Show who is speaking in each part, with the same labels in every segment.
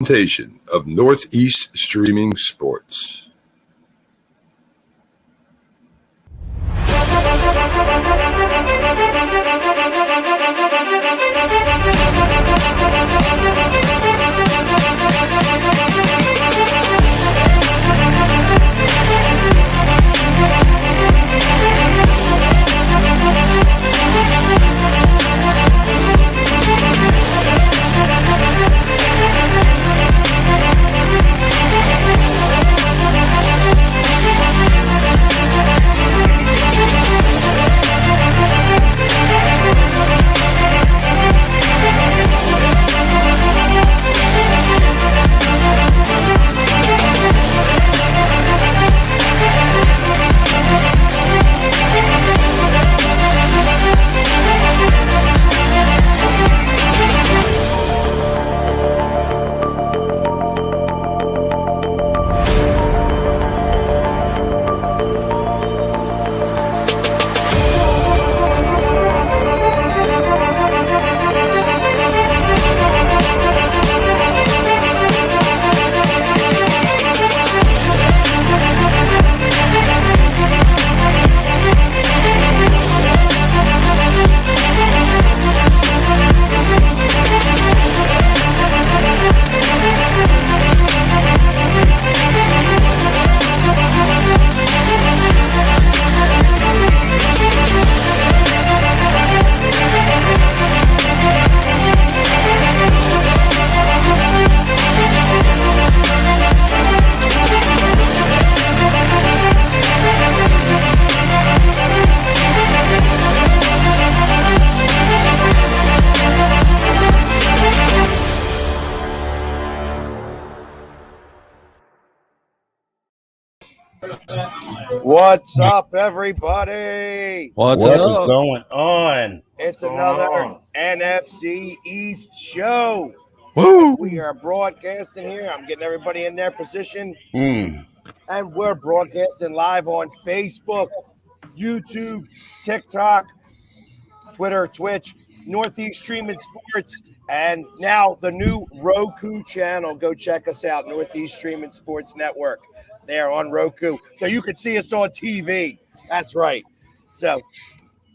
Speaker 1: presentation of Northeast Streaming Sports.
Speaker 2: What's up, everybody?
Speaker 3: What is going on?
Speaker 2: It's another NFC East show.
Speaker 3: Woo!
Speaker 2: We are broadcasting here. I'm getting everybody in their position. And we're broadcasting live on Facebook, YouTube, TikTok, Twitter, Twitch, Northeast Streaming Sports, and now the new Roku channel. Go check us out, Northeast Streaming Sports Network. There on Roku, so you can see us on TV. That's right. So,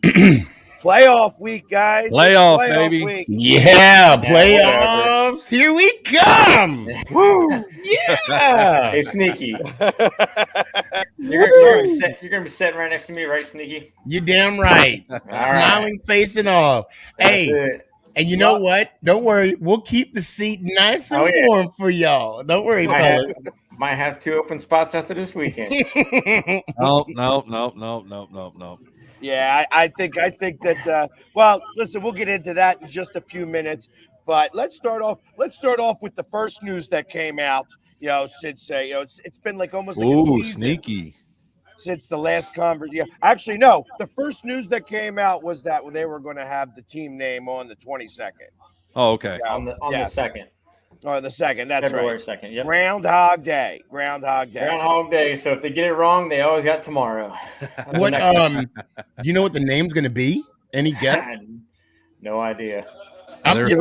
Speaker 2: playoff week, guys.
Speaker 4: Playoff baby.
Speaker 2: Week.
Speaker 3: Yeah, playoffs. Here we come. Woo! Yeah.
Speaker 5: Hey, Sneaky. You're gonna be sitting right next to me, right, Sneaky?
Speaker 3: You damn right. Smiling face and all. Hey, and you know what? Don't worry. We'll keep the seat nice and warm for y'all. Don't worry, fellas.
Speaker 5: Might have 2 open spots after this weekend.
Speaker 4: No.
Speaker 2: Yeah, I think that. Well, listen, we'll get into that in just a few minutes. But let's start off with the first news that came out. Since it's been like almost like a season
Speaker 4: sneaky
Speaker 2: since the last conversation. Yeah, actually, no. The first news that came out was that they were going to have the team name on the 22nd.
Speaker 4: Oh, okay.
Speaker 5: On the 2nd.
Speaker 2: Oh, the 2nd. That's
Speaker 5: February
Speaker 2: right.
Speaker 5: 2nd. Yep.
Speaker 2: Groundhog Day.
Speaker 5: So if they get it wrong, they always got tomorrow.
Speaker 3: What? Do you know what the name's going to be? Any guess?
Speaker 5: No idea.
Speaker 2: Did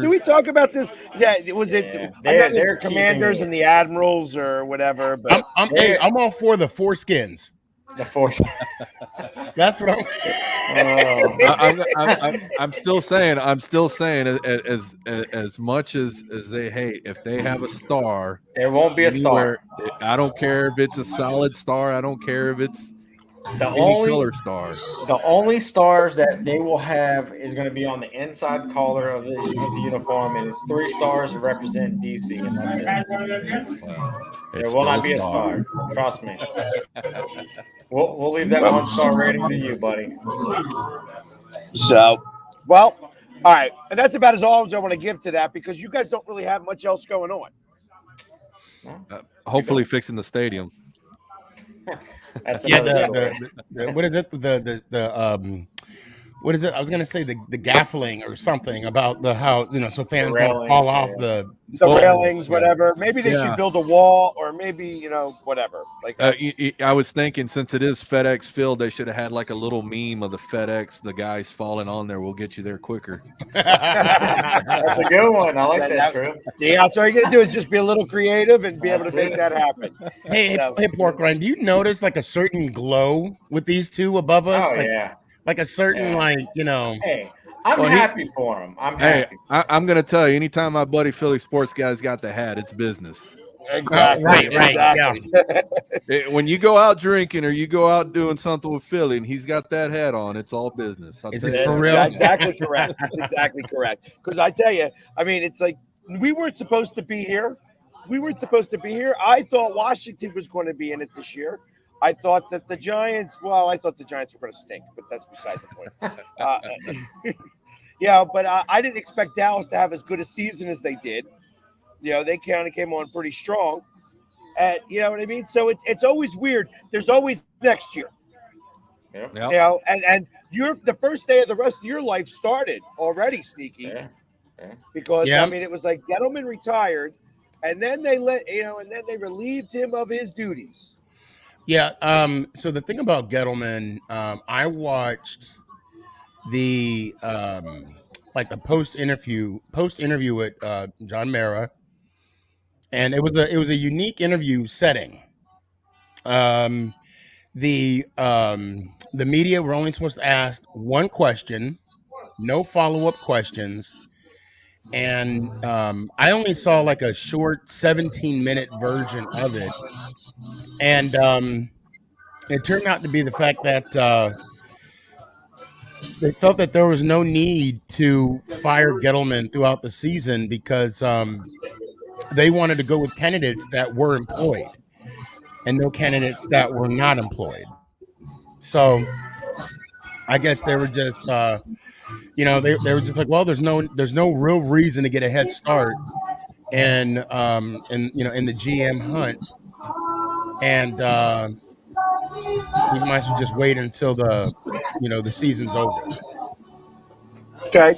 Speaker 2: we talk about this? Yeah, they're Commanders and the Admirals or whatever. But
Speaker 3: I'm all for the foreskins.
Speaker 5: The force.
Speaker 3: That's what
Speaker 4: I'm still saying as much as they hate, if they have a star,
Speaker 5: there won't be a star.
Speaker 4: I don't care if it's a solid star. I don't care if it's color stars.
Speaker 5: The only stars that they will have is going to be on the inside collar of the uniform, and it's 3 stars to represent DC, and that's it. There will not be a star. Trust me. We'll leave that 1-star rating to you, buddy.
Speaker 2: So, well, all right, and that's about as all as I want to give to that because you guys don't really have much else going on.
Speaker 4: Hopefully, fixing the stadium.
Speaker 5: That's
Speaker 3: what is it? what is it? I was gonna say the gaffling or something about how so fans don't
Speaker 5: railings,
Speaker 3: fall off the
Speaker 2: railings, whatever. Maybe they should build a wall, or maybe whatever. Like
Speaker 4: I was thinking, since it is FedEx Field, they should have had like a little meme of the guys falling on there. We'll get you there quicker.
Speaker 5: That's a good one. I like that, True.
Speaker 2: See, all you're gonna do is just be a little creative and be able to make that happen.
Speaker 3: Hey, Pork Rind, do you notice like a certain glow with these two above us?
Speaker 5: Oh, yeah.
Speaker 3: Like a certain,
Speaker 5: Hey, I'm happy for him. I'm happy.
Speaker 4: I'm going to tell you, anytime my buddy Philly Sports Guy's got the hat, it's business.
Speaker 2: Exactly.
Speaker 3: Right.
Speaker 2: Exactly.
Speaker 3: Yeah.
Speaker 4: When you go out drinking or you go out doing something with Philly and he's got that hat on, it's all business.
Speaker 3: Is it for real?
Speaker 2: Exactly correct. That's exactly correct. Because I tell you, it's like we weren't supposed to be here. I thought Washington was going to be in it this year. I thought that the Giants were going to stink, but that's beside the point. But I didn't expect Dallas to have as good a season as they did. They kind of came on pretty strong. And you know what I mean? So it's always weird. There's always next year.
Speaker 4: Yep.
Speaker 2: And you're the first day of the rest of your life started already, Sneaky.
Speaker 5: Yeah.
Speaker 2: Because it was like Gettleman retired, and then they relieved him of his duties.
Speaker 3: Yeah. So the thing about Gettleman, I watched the the post interview with John Mara, and it was a unique interview setting. The media were only supposed to ask one question, no follow-up questions. And I only saw like a short 17-minute version of it. And it turned out to be the fact that they felt that there was no need to fire Gettleman throughout the season because they wanted to go with candidates that were employed and no candidates that were not employed. So I guess they were just, they were just like, well, there's no real reason to get a head start in the GM hunt. And we might as well just wait until the season's over.
Speaker 2: Okay.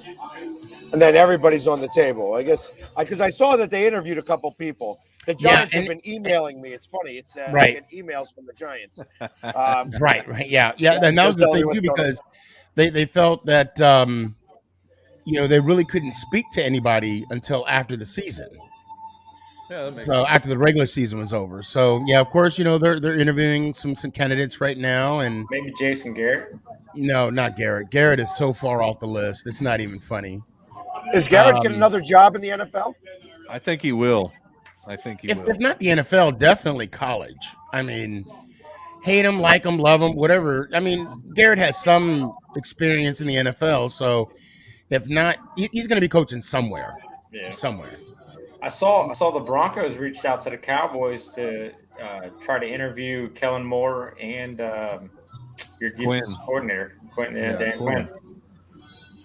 Speaker 2: And then everybody's on the table. I guess because I saw that they interviewed a couple people. The Giants have been emailing me. It's funny. It's I get emails from the Giants.
Speaker 3: Right. Yeah. And that was the thing too, because they felt that they really couldn't speak to anybody until after the season.
Speaker 4: Yeah,
Speaker 3: after the regular season was over. So of course, they're interviewing some candidates right now, and
Speaker 5: maybe Jason Garrett.
Speaker 3: No, not Garrett. Garrett is so far off the list. It's not even funny.
Speaker 2: Is Garrett get another job in the NFL?
Speaker 4: I think he will. If
Speaker 3: not the NFL, definitely college. Hate him, like him, love him, whatever. Garrett has some experience in the NFL, so if not, he's going to be coaching somewhere.
Speaker 5: Yeah.
Speaker 3: Somewhere.
Speaker 5: I saw the Broncos reached out to the Cowboys to try to interview Kellen Moore and your defense coordinator, Dan Quinn.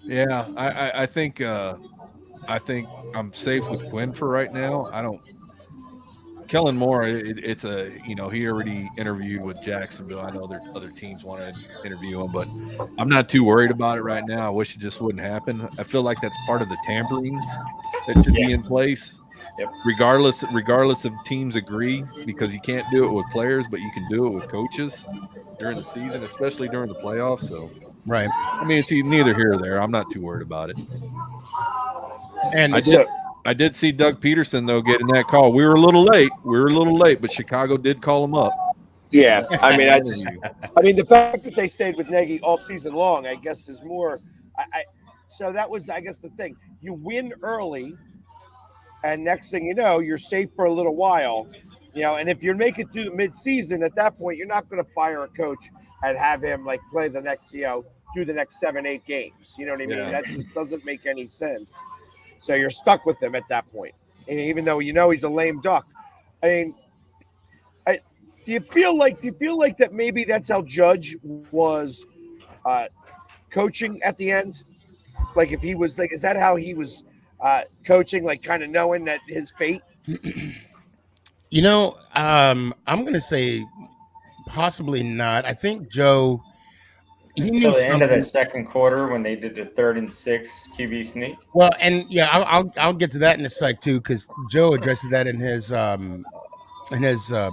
Speaker 4: Yeah, I think I'm safe with Quinn for right now. Kellen Moore, it's he already interviewed with Jacksonville. I know other teams want to interview him, but I'm not too worried about it right now. I wish it just wouldn't happen. I feel like that's part of the tampering that should be in place.
Speaker 5: Yep.
Speaker 4: Regardless if teams agree, because you can't do it with players, but you can do it with coaches during the season, especially during the playoffs. So,
Speaker 3: right.
Speaker 4: It's neither here or there. I'm not too worried about it.
Speaker 3: And
Speaker 4: I did see Doug Peterson though getting that call. We were a little late, but Chicago did call him up.
Speaker 2: Yeah, the fact that they stayed with Nagy all season long, I guess, is more. So that was, I guess, the thing. You win early. And next thing you know, you're safe for a little while, and if you make it through the midseason, at that point, you're not going to fire a coach and have him play the next, do the next 7-8 games. You know what I mean?
Speaker 4: Yeah.
Speaker 2: That just doesn't make any sense. So you're stuck with him at that point. And even though he's a lame duck. Do you feel like that maybe that's how Judge was coaching at the end? Like if he was is that how he was coaching, kind of knowing that his fate?
Speaker 3: I'm going to say possibly not. I think Joe, he
Speaker 5: until
Speaker 3: knew
Speaker 5: the end of the
Speaker 3: something.
Speaker 5: second quarter when they did the 3rd and 6 QB sneak.
Speaker 3: Well, and yeah, I'll get to that in a sec too, because Joe addresses that in his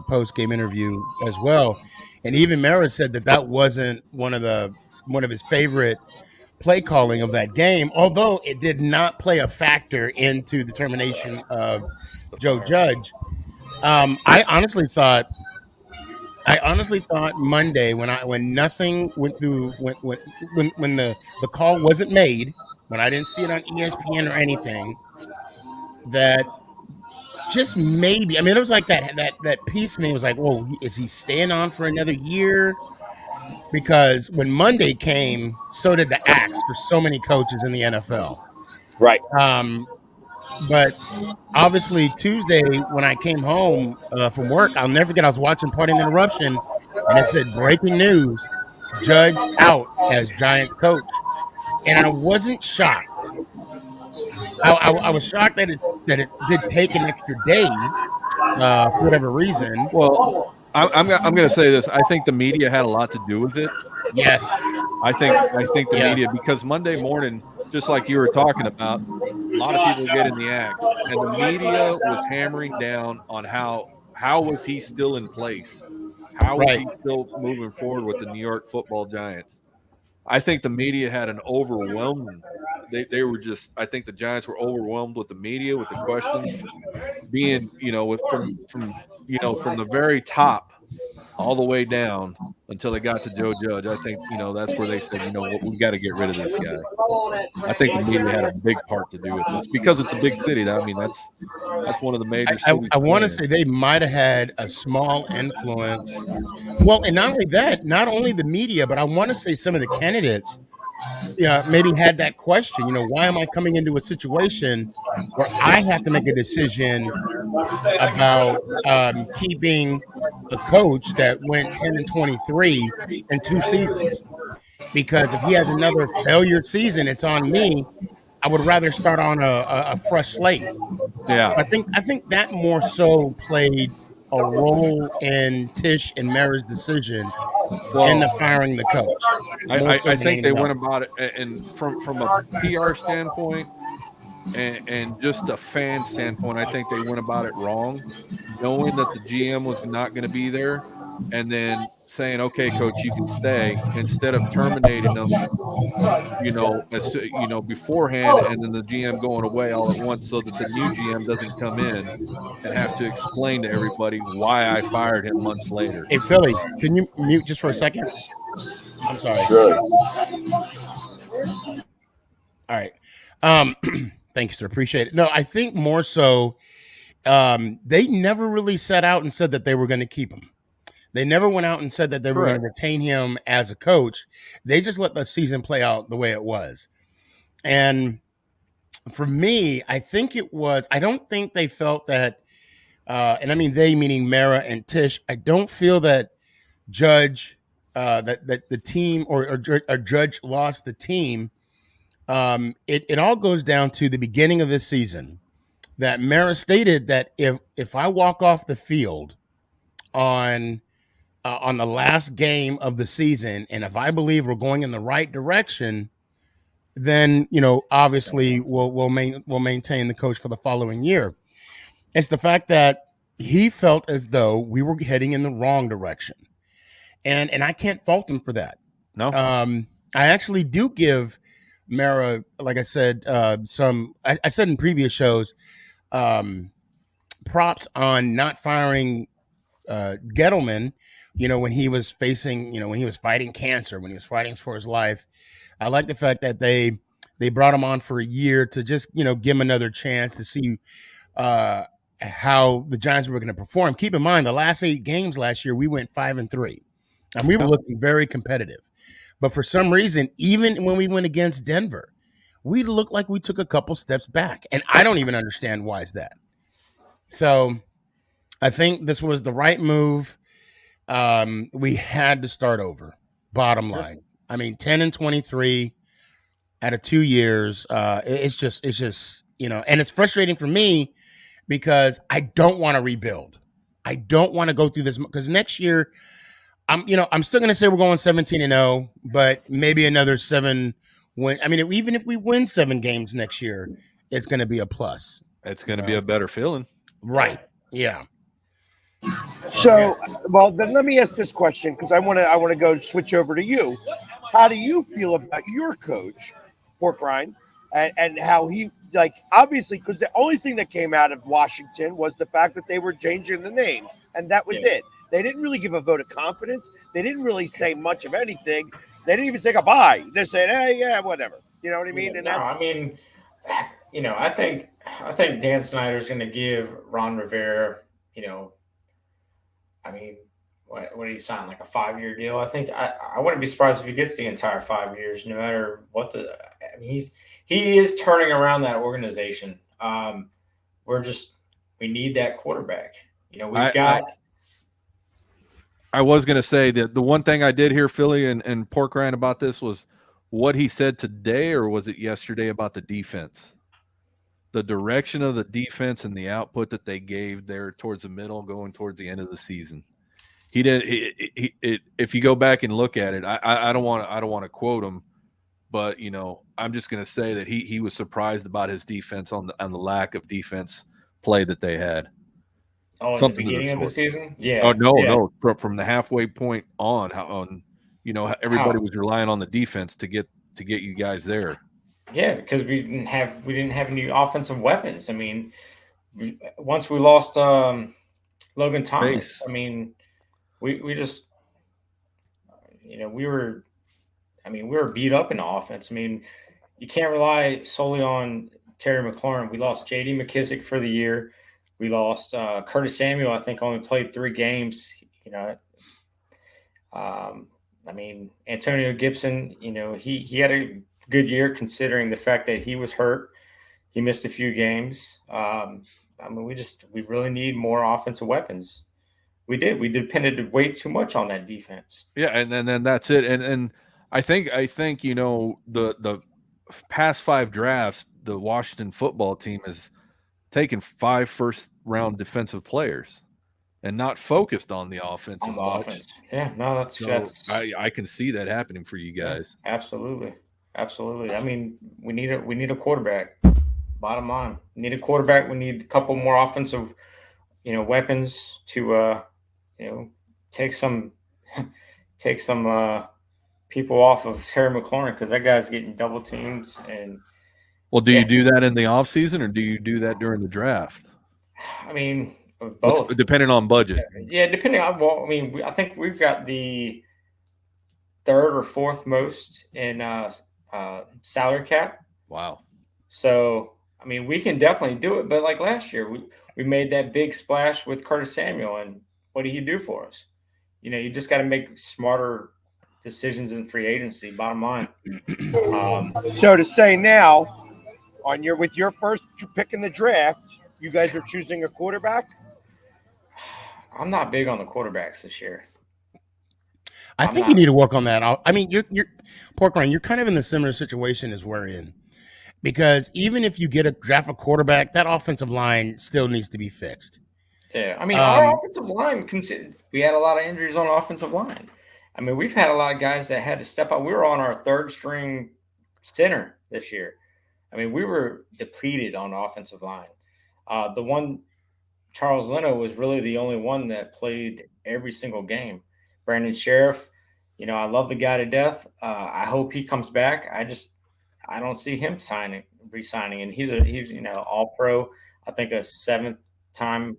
Speaker 3: post game interview as well, and even Mara said that wasn't one of his favorite play calling of that game, although it did not play a factor into the termination of Joe Judge. I honestly thought Monday when nothing went through when the call wasn't made, when I didn't see it on ESPN or anything, that just maybe, I mean, it was like that piece of me was like, whoa, is he staying on for another year? Because when Monday came, so did the axe for so many coaches in the NFL.
Speaker 2: Right.
Speaker 3: But obviously Tuesday when I came home from work, I'll never forget, I was watching Party and Interruption, and it said breaking news: Judge out as Giants coach, and I wasn't shocked. I was shocked that it did take an extra day for whatever reason.
Speaker 4: Well, I'm going to say this. I think the media had a lot to do with it.
Speaker 3: Yes,
Speaker 4: I think the media, because Monday morning, just like you were talking about, a lot of people get in the act, and the media was hammering down on how was he still in place? How was he still moving forward with the New York Football Giants? I think the media had an overwhelming. They were just. I think the Giants were overwhelmed with the media, with the questions, being from the very top all the way down until they got to Joe Judge. I think that's where they said, we got to get rid of this guy. I think the media had a big part to do with this because it's a big city. I mean, that's one of the major cities.
Speaker 3: I want to say they might have had a small influence. Well, and not only that, not only the media, but I want to say some of the candidates, maybe had that question. Why am I coming into a situation where I have to make a decision about keeping a coach that went 10-23 in 2 seasons? Because if he has another failure season, it's on me. I would rather start on a fresh slate.
Speaker 4: Yeah,
Speaker 3: I think that more so played a role in Tisch and Mara's decision in the firing the coach.
Speaker 4: I think they went about it, and from a PR standpoint and just a fan standpoint, I think they went about it wrong, knowing that the GM was not going to be there, and then saying, "Okay, coach, you can stay," instead of terminating them, beforehand, and then the GM going away all at once, so that the new GM doesn't come in and have to explain to everybody why I fired him months later.
Speaker 3: Hey, Philly, can you mute just for a second? I'm sorry.
Speaker 2: Sure.
Speaker 3: All right. Thank you, sir. Appreciate it. No, I think more so, they never really set out and said that they were going to keep him. They never went out and said that they were going to retain him as a coach. They just let the season play out the way it was. And for me, I think I don't think they felt that, and I mean they meaning Mara and Tisch, I don't feel that Judge, that the team or Judge lost the team. It all goes down to the beginning of this season that Mara stated that if I walk off the field on the last game of the season, and if I believe we're going in the right direction, then obviously we'll maintain the coach for the following year. It's the fact that he felt as though we were heading in the wrong direction, and I can't fault him for that.
Speaker 4: No,
Speaker 3: I actually do give Mara, like I said, I said in previous shows, props on not firing Gettleman, when he was facing, when he was fighting cancer, when he was fighting for his life. I like the fact that they brought him on for a year to just, give him another chance to see how the Giants were going to perform. Keep in mind, the last 8 games last year, we went 5-3, and we were looking very competitive. But for some reason, even when we went against Denver, we looked like we took a couple steps back, and I don't even understand why is that. So I think this was the right move. We had to start over. Bottom line, I mean, 10-23 out of 2 years. It's just, and it's frustrating for me because I don't want to rebuild. I don't want to go through this because next year I'm still gonna say we're going 17-0, but maybe another 7 win. I mean, even if we win 7 games next year, it's gonna be a plus.
Speaker 4: It's gonna be a better feeling.
Speaker 3: Right. Yeah.
Speaker 2: So, well, then let me ask this question because I want to go switch over to you. How do you feel about your coach, Pork Rind, and how he obviously because the only thing that came out of Washington was the fact that they were changing the name, and that was it. They didn't really give a vote of confidence. They didn't really say much of anything. They didn't even say goodbye. They said, "Hey, yeah, whatever." You know what I mean?
Speaker 5: I think Dan Snyder's going to give Ron Rivera, what did he sign? Like a 5-year deal? I think I wouldn't be surprised if he gets the entire 5 years, no matter what he is turning around that organization. We need that quarterback.
Speaker 4: I was going to say that the one thing I did hear Philly and Pork Rind about this was what he said today, or was it yesterday, about the defense? The direction of the defense and the output that they gave there towards the middle, going towards the end of the season. He did. If you go back and look at it, I don't want to quote him, but I'm just going to say that he was surprised about his defense on the lack of defense play that they had.
Speaker 5: Oh, at the beginning of the season? Yeah.
Speaker 4: Oh no. From the halfway point on, everybody was relying on the defense to get you guys there.
Speaker 5: Yeah, because we didn't have any offensive weapons. I mean, once we lost Logan Thomas, we just we were beat up in the offense. I mean, you can't rely solely on Terry McLaurin. We lost J.D. McKissick for the year. We lost Curtis Samuel. I think only played 3 games. Antonio Gibson. He had a good year considering the fact that he was hurt. He missed a few games. We really need more offensive weapons. We did. We depended way too much on that defense.
Speaker 4: Yeah, and then that's it. And I think the past 5 drafts, the Washington football team has taken 5 first-round defensive players and not focused on the offense as much.
Speaker 5: Offense. Yeah, no, that's
Speaker 4: I can see that happening for you guys.
Speaker 5: Yeah, absolutely. I mean, we need a quarterback. Bottom line, we need a quarterback. We need a couple more offensive, weapons to, take some people off of Terry McLaurin, because that guy's getting double teamed. And
Speaker 4: well, do you do that in the offseason, or do you do that during the draft?
Speaker 5: I mean, both.
Speaker 4: Depending on budget.
Speaker 5: Yeah, depending on. Well, I mean, I think we've got the 3rd or 4th most in salary cap.
Speaker 4: Wow.
Speaker 5: So, I mean, we can definitely do it. But like last year, we made that big splash with Curtis Samuel, and what did he do for us? You just got to make smarter decisions in free agency. Bottom line.
Speaker 2: So to say now, with your first pick in the draft, you guys are choosing a quarterback?
Speaker 5: I'm not big on the quarterbacks this year.
Speaker 3: I think you need to work on that. I mean, you're Pork Rind, you're kind of in the similar situation as we're in, because even if you draft a quarterback, that offensive line still needs to be fixed.
Speaker 5: Yeah, I mean, our offensive line, we had a lot of injuries on offensive line. I mean, we've had a lot of guys that had to step up. We were on our 3rd string center this year. I mean, we were depleted on offensive line. The one, Charles Leno, was really the only one that played every single game. Brandon Sheriff, I love the guy to death. I hope he comes back. I don't see him re-signing, and he's all pro. I think a 7th-time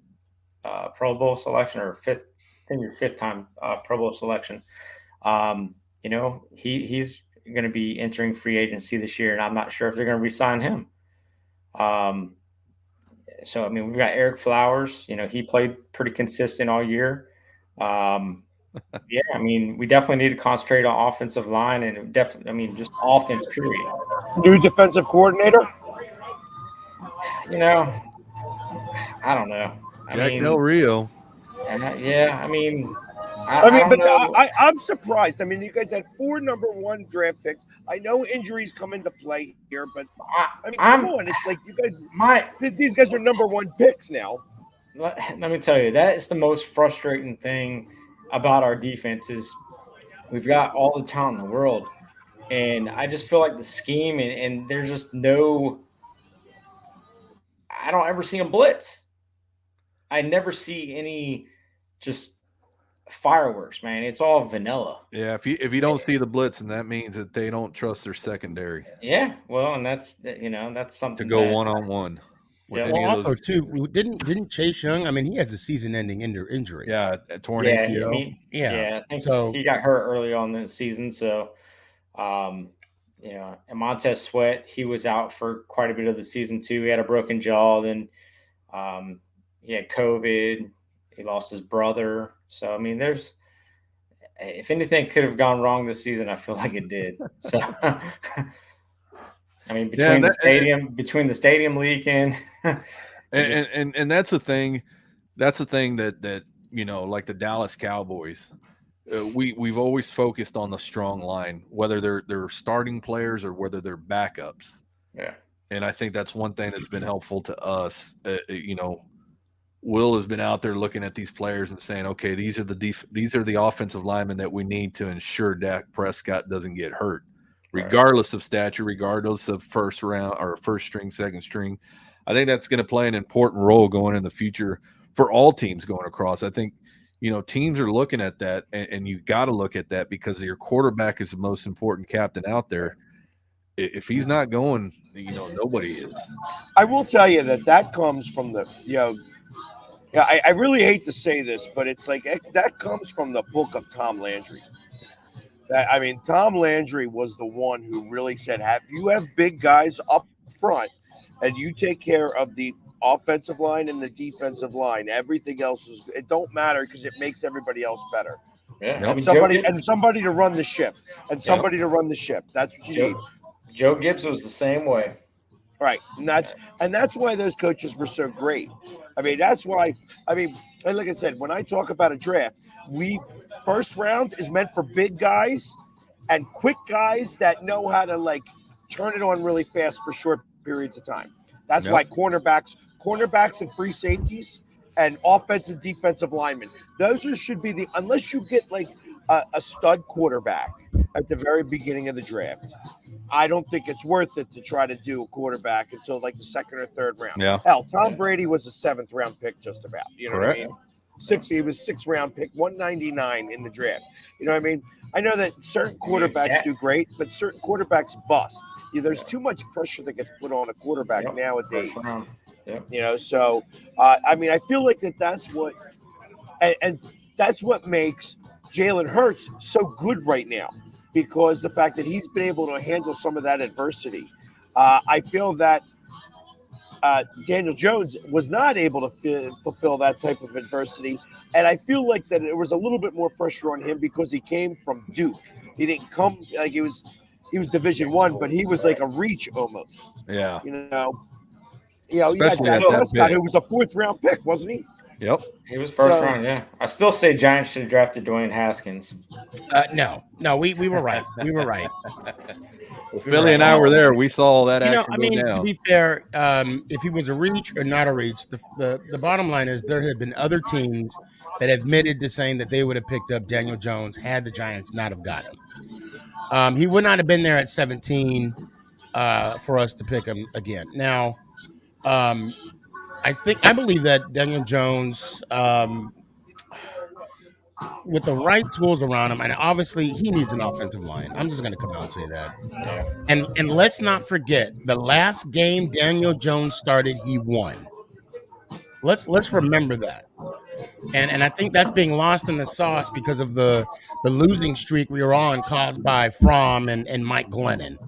Speaker 5: Pro Bowl selection, or 5th-time Pro Bowl selection. He's going to be entering free agency this year, and I'm not sure if they're going to re-sign him. So I mean, we've got Eric Flowers. He played pretty consistent all year. Yeah, I mean, we definitely need to concentrate on offensive line, and just offense, period.
Speaker 2: New defensive coordinator?
Speaker 5: I don't know.
Speaker 4: Jack Del Rio.
Speaker 2: I'm surprised. I mean, you guys had 4 number 1 draft picks. I know injuries come into play here, but come on. It's like you guys these guys are number 1 picks now.
Speaker 5: Let me tell you, that is the most frustrating thing about our defense is we've got all the talent in the world. And I just feel like the scheme and there's just no – I don't ever see them blitz. I never see any just fireworks, man. It's all vanilla.
Speaker 4: Yeah, if you don't see the blitz, and that means that they don't trust their secondary.
Speaker 5: Yeah, well, and that's something
Speaker 4: to go one-on-one.
Speaker 5: Yeah.
Speaker 3: Well, also too, didn't Chase Young? I mean, he has a season-ending injury.
Speaker 4: Yeah, torn
Speaker 5: Yeah,
Speaker 4: ACL.
Speaker 5: I mean,
Speaker 3: Yeah.
Speaker 5: I think
Speaker 3: So-
Speaker 5: he got hurt early on in the season. So, and Montez Sweat, he was out for quite a bit of the season too. He had a broken jaw. Then he had COVID. He lost his brother. So, I mean, if anything could have gone wrong this season, I feel like it did. So, I mean, between the stadium leaking,
Speaker 4: and that's the thing. That's the thing that like the Dallas Cowboys, we've always focused on the strong line, whether they're starting players or whether they're backups.
Speaker 5: Yeah,
Speaker 4: and I think that's one thing that's been helpful to us. Will has been out there looking at these players and saying, okay, these are the offensive linemen that we need to ensure Dak Prescott doesn't get hurt, regardless of stature, regardless of first round or first string, second string. I think that's going to play an important role going in the future for all teams going across. I think, teams are looking at that, and you got to look at that because your quarterback is the most important captain out there. If he's not going, nobody is.
Speaker 2: I will tell you that comes from the, I really hate to say this, but it's like that comes from the book of Tom Landry. Tom Landry was the one who really said, you have big guys up front and you take care of the offensive line and the defensive line. Everything else it don't matter because it makes everybody else better.
Speaker 5: Yeah,
Speaker 2: and somebody to run the ship. And somebody to run the ship. That's what you need.
Speaker 5: Joe Gibbs was the same way.
Speaker 2: Right. And that's why those coaches were so great. That's why, and like I said, when I talk about a draft, first round is meant for big guys and quick guys that know how to turn it on really fast for short periods of time. That's why cornerbacks and free safeties and offensive defensive linemen, those should be unless you get a stud quarterback at the very beginning of the draft. I don't think it's worth it to try to do a quarterback until the second or third round.
Speaker 4: Yeah.
Speaker 2: Hell, Tom Brady was a 7th round pick just about. You know what I mean? He was 6th round pick, 199 in the draft. You know what I mean? I know that certain quarterbacks do great, but certain quarterbacks bust. There's too much pressure that gets put on a quarterback nowadays. So I feel like that's what, and that's what makes Jalen Hurts so good right now. Because the fact that he's been able to handle some of that adversity. I feel that Daniel Jones was not able to fulfill that type of adversity. And I feel like that there was a little bit more pressure on him because he came from Duke. He didn't come he was Division I, but he was like a reach almost.
Speaker 4: Yeah.
Speaker 2: You had Dak Prescott, who was a 4th round pick, wasn't he?
Speaker 4: Yep.
Speaker 5: He was first round, yeah. I still say Giants should have drafted Dwayne Haskins.
Speaker 3: No, we were right. We were right.
Speaker 4: Well, Philly and I were there. We saw all that action go down.
Speaker 3: To be fair, if he was a reach or not a reach, the bottom line is there had been other teams that admitted to saying that they would have picked up Daniel Jones had the Giants not have got him. He would not have been there at 17 for us to pick him again. Now, I believe that Daniel Jones, with the right tools around him, and obviously he needs an offensive line. I'm just going to come out and say that. And let's not forget, the last game Daniel Jones started, he won. Let's remember that. And I think that's being lost in the sauce because of the losing streak we were on caused by Fromm and Mike Glennon,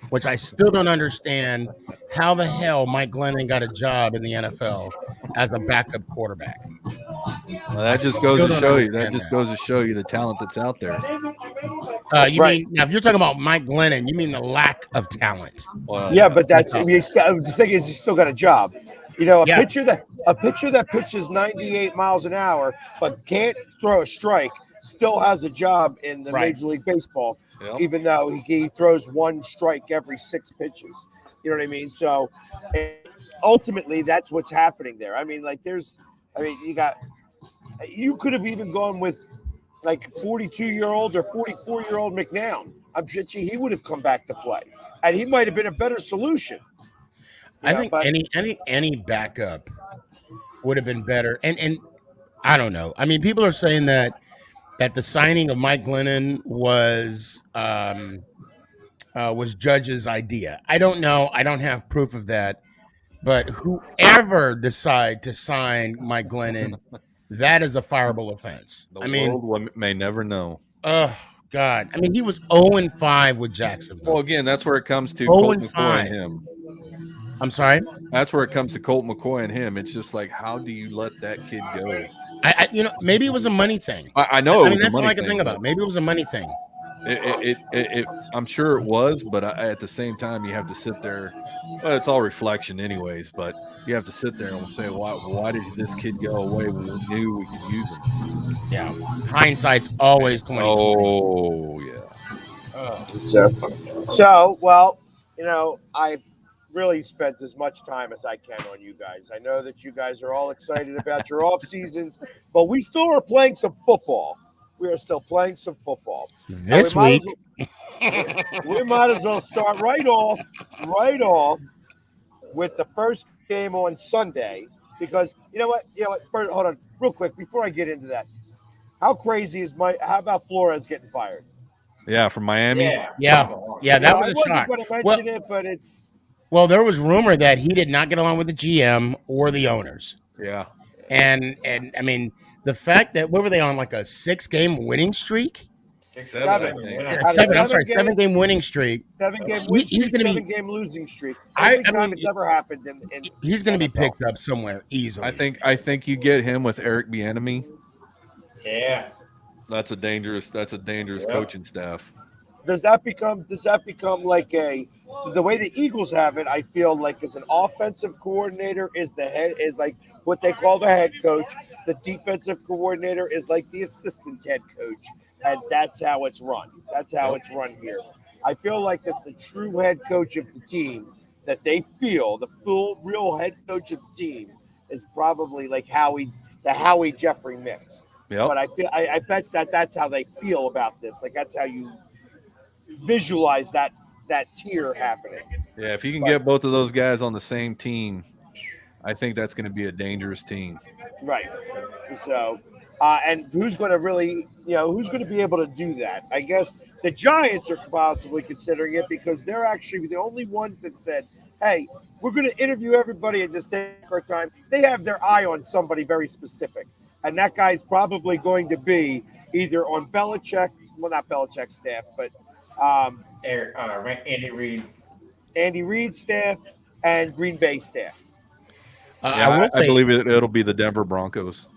Speaker 3: which I still don't understand how the hell Mike Glennon got a job in the NFL as a backup quarterback.
Speaker 4: Well, that just goes to show you. That just goes to show you the talent that's out there.
Speaker 3: You mean now? If you're talking about Mike Glennon, you mean the lack of talent?
Speaker 2: Well, yeah, but the thing is, he's still got a job. Pitcher that pitches 98 miles an hour but can't throw a strike still has a job in the Major League Baseball. Yep. Even though he throws one strike every 6 pitches. You know what I mean? So ultimately, that's what's happening there. You could have even gone with like 42-year-old or 44-year-old McNown. I'm sure he would have come back to play, and he might have been a better solution.
Speaker 3: I think any backup would have been better. And I don't know. I mean, people are saying that the signing of Mike Glennon was Judge's idea. I don't know. I don't have proof of that. But whoever decide to sign Mike Glennon, that is a fireable offense.
Speaker 4: The world may never know.
Speaker 3: Oh God! I mean, he was 0-5 with Jacksonville.
Speaker 4: Well, again, that's where it comes to Colt McCoy and him.
Speaker 3: I'm sorry.
Speaker 4: That's where it comes to Colt McCoy and him. It's just like, how do you let that kid go?
Speaker 3: Maybe it was a money thing.
Speaker 4: I know.
Speaker 3: I mean, that's all I can think about. Maybe it was a money thing.
Speaker 4: I'm sure it was, but at the same time, you have to sit there. Well, it's all reflection, anyways. But you have to sit there and say, why did this kid go away when we knew we could use him?
Speaker 3: Yeah, hindsight's always 20.
Speaker 4: Oh yeah.
Speaker 2: So well, I've really spent as much time as I can on you guys. I know that you guys are all excited about your off seasons, but we still are playing some football. We are still playing some football
Speaker 3: this week.
Speaker 2: We might as well start right off with the first game on Sunday, because you know what? First, hold on, real quick before I get into that. How crazy is how about Flores getting fired?
Speaker 4: Yeah, from Miami.
Speaker 3: Yeah, that was a shock.
Speaker 2: I wasn't going to mention it, but it's.
Speaker 3: Well, there was rumor that he did not get along with the GM or the owners.
Speaker 4: Yeah.
Speaker 3: And I mean, the fact that what were they on, like a 6-game winning streak? 7-game winning streak.
Speaker 2: 7-game win streak.
Speaker 3: He's going to be
Speaker 2: 7-game losing streak. Every time it's ever happened.
Speaker 3: He's going to be picked up somewhere easily.
Speaker 4: I think you get him with Eric Bieniemy.
Speaker 5: Yeah.
Speaker 4: That's a dangerous coaching staff.
Speaker 2: Does that become like so the way the Eagles have it, I feel like as an offensive coordinator is like what they call the head coach. The defensive coordinator is like the assistant head coach. And that's how it's run. That's how it's run here. I feel like that the true head coach of the team, that they feel the full real head coach of the team is probably like Howie Jeffrey mix.
Speaker 4: Yep.
Speaker 2: But I bet that's how they feel about this. Like that's how you visualize that tier happening.
Speaker 4: Yeah, if you can get both of those guys on the same team, I think that's going to be a dangerous team.
Speaker 2: Right. So, and who's going to really, who's going to be able to do that? I guess the Giants are possibly considering it because they're actually the only ones that said, hey, we're going to interview everybody and just take our time. They have their eye on somebody very specific. And that guy's probably going to be either on Belichick, well, not Belichick's staff, but Andy Reid's staff and Green Bay staff.
Speaker 4: I believe it'll be the Denver Broncos.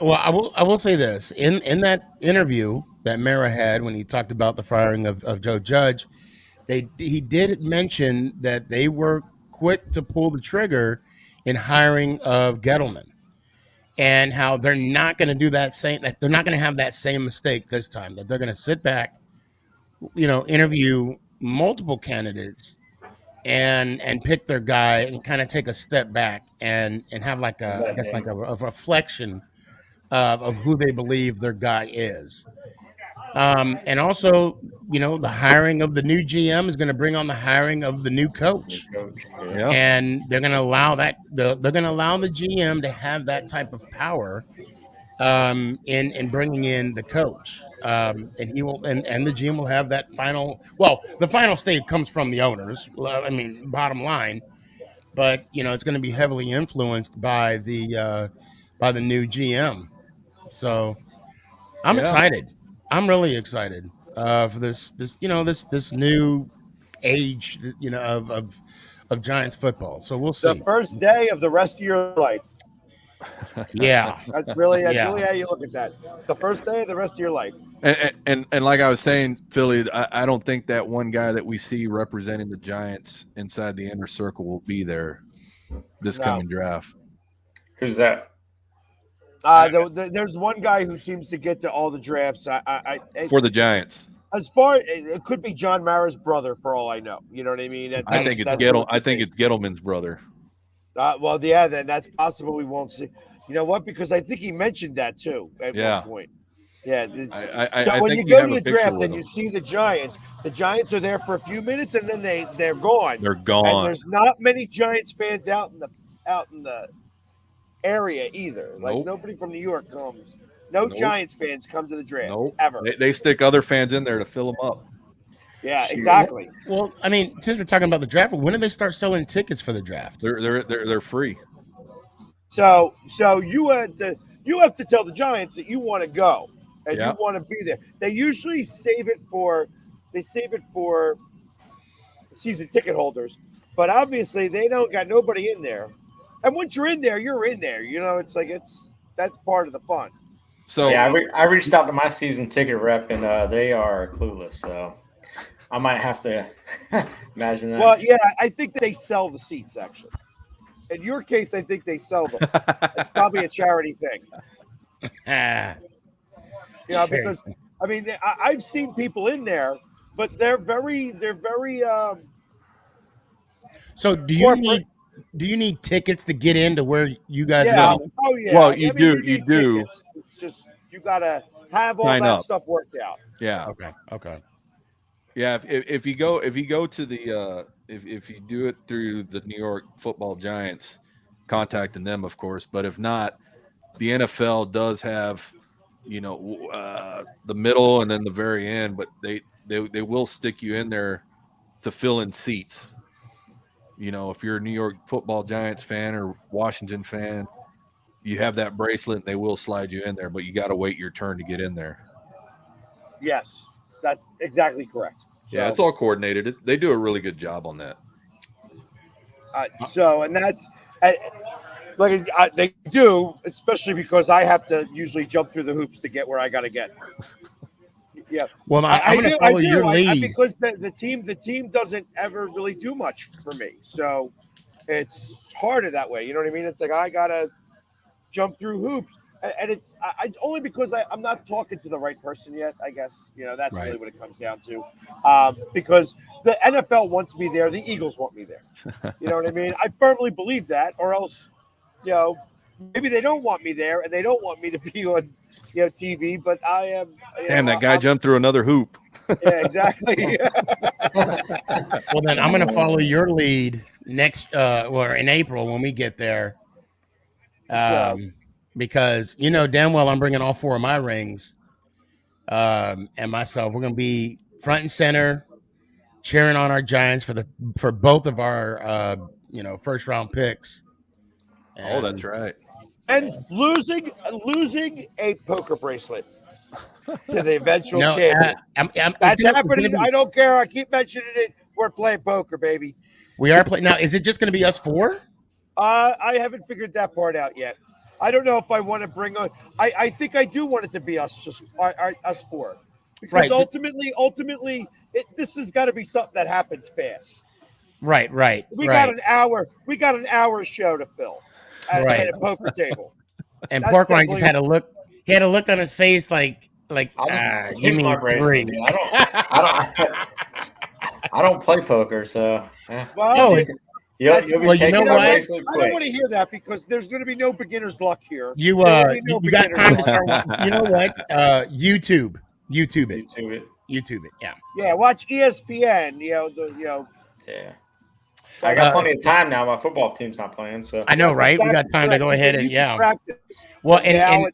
Speaker 3: Well, I will say this. In that interview that Mara had when he talked about the firing of Joe Judge, he did mention that they were quick to pull the trigger in hiring of Gettleman. And how they're not going to do that same. They're not going to have that same mistake this time. That they're going to sit back, interview multiple candidates, and pick their guy and kind of take a step back and have like a reflection of who they believe their guy is. And also, the hiring of the new GM is going to bring on the hiring of the new coach.
Speaker 4: Yeah.
Speaker 3: And they're going to allow they're going to allow the GM to have that type of power in bringing in the coach. And he will, and the GM will have that the final say comes from the owners. I mean, bottom line, but it's going to be heavily influenced by the new GM. So I'm excited. I'm really excited for this new age, of Giants football. So we'll see.
Speaker 2: The first day of the rest of your life.
Speaker 3: Yeah,
Speaker 2: that's really how you look at that. The first day of the rest of your life.
Speaker 4: And like I was saying, Philly, I don't think that one guy that we see representing the Giants inside the inner circle will be there this coming draft.
Speaker 5: Who's that?
Speaker 2: There's one guy who seems to get to all the drafts.
Speaker 4: For the Giants.
Speaker 2: As far it could be John Mara's brother, for all I know. You know what I mean?
Speaker 4: I think it's Gettleman's brother.
Speaker 2: Well, yeah, then that's possible. We won't see. You know what? Because I think he mentioned that too at one point. Yeah.
Speaker 4: I
Speaker 2: So when you
Speaker 4: think
Speaker 2: go
Speaker 4: have
Speaker 2: to
Speaker 4: a
Speaker 2: the
Speaker 4: picture
Speaker 2: draft
Speaker 4: with
Speaker 2: and
Speaker 4: them.
Speaker 2: you see the Giants are there for a few minutes and then they're gone.
Speaker 4: They're
Speaker 2: And
Speaker 4: gone.
Speaker 2: there's not many Giants fans out in the area either. Like
Speaker 4: Nope.
Speaker 2: nobody from New York comes. No
Speaker 4: Nope.
Speaker 2: Giants fans come to the draft
Speaker 4: Nope.
Speaker 2: ever.
Speaker 4: They stick other fans in there to fill them up.
Speaker 2: Yeah, exactly.
Speaker 3: Well, I mean, since we're talking about the draft, when do they start selling tickets for the draft?
Speaker 4: They're free.
Speaker 2: So you have to tell the Giants that you want to go and
Speaker 4: Yeah.
Speaker 2: you want to be there. They usually save it for season ticket holders, but obviously they don't got nobody in there. And once you're in there, you're in there. You know, it's like that's part of the fun.
Speaker 4: So
Speaker 5: yeah, I reached out to my season ticket rep, and they are clueless. So I might have to imagine that.
Speaker 2: Well, yeah, I think they sell the seats actually. In your case, I think they sell them. It's probably a charity thing. You know, because I mean, I've seen people in there, but they're very.
Speaker 3: So do
Speaker 2: corporate.
Speaker 3: you need tickets to get into where you guys
Speaker 2: Yeah.
Speaker 3: go?
Speaker 2: Oh yeah.
Speaker 4: Well,
Speaker 2: I
Speaker 4: you
Speaker 2: mean,
Speaker 4: do.
Speaker 2: need tickets. It's just you gotta have all
Speaker 4: Sign
Speaker 2: that
Speaker 4: up.
Speaker 2: stuff worked out.
Speaker 4: yeah.
Speaker 3: Okay.
Speaker 4: Yeah, if you go to the if you do it through the New York Football Giants, contacting them, of course. But if not, the NFL does have, the middle and then the very end. But they will stick you in there to fill in seats. You know, if you're a New York Football Giants fan or Washington fan, you have that bracelet, and they will slide you in there. But you got to wait your turn to get in there.
Speaker 2: Yes, that's exactly correct.
Speaker 4: Yeah, it's all coordinated. They do a really good job on that.
Speaker 2: And that's they do, especially because I have to usually jump through the hoops to get where I got to get. Yeah.
Speaker 3: Well, I'm going to follow your lead.
Speaker 2: Because the team doesn't ever really do much for me, so it's harder that way. You know what I mean? It's like I gotta jump through hoops, and it's only because I'm not talking to the right person yet. I guess that's really what it comes down to. Because the NFL wants me there, the Eagles want me there. You know what I mean? I firmly believe that, or else, maybe they don't want me there, and they don't want me to be on TV. But I am.
Speaker 4: Damn, that guy jumped through another hoop.
Speaker 2: Yeah, exactly.
Speaker 3: Well, then I'm going to follow your lead next, in April when we get there. Because damn well I'm bringing all 4 of my rings, and myself. We're going to be front and center, cheering on our Giants for both of our first round picks.
Speaker 4: Oh, that's right.
Speaker 2: And losing a poker bracelet to the eventual champion. That's happening. I don't care. I keep mentioning it. We're playing poker, baby.
Speaker 3: We are playing now. Is it just going to be us 4?
Speaker 2: I haven't figured that part out yet. I don't know if I want to bring on. I think I do want it to be us, just us 4, because ultimately, this has got to be something that happens fast.
Speaker 3: Right.
Speaker 2: We got an hour. We got an hour show to fill at a poker table.
Speaker 3: And Porkwine just had a look. He had a look on his face like give me 3.
Speaker 5: I don't play poker, so.
Speaker 2: Well,
Speaker 5: you'll be taking
Speaker 3: know what?
Speaker 2: I don't want to hear that because there's going to be no beginner's luck here.
Speaker 3: You got time to start. You know what? YouTube it. Yeah.
Speaker 2: Watch ESPN.
Speaker 5: Yeah. I got plenty of time now. My football team's not playing, so
Speaker 3: I know, right? We got time to go ahead and
Speaker 2: practice.
Speaker 3: Well, and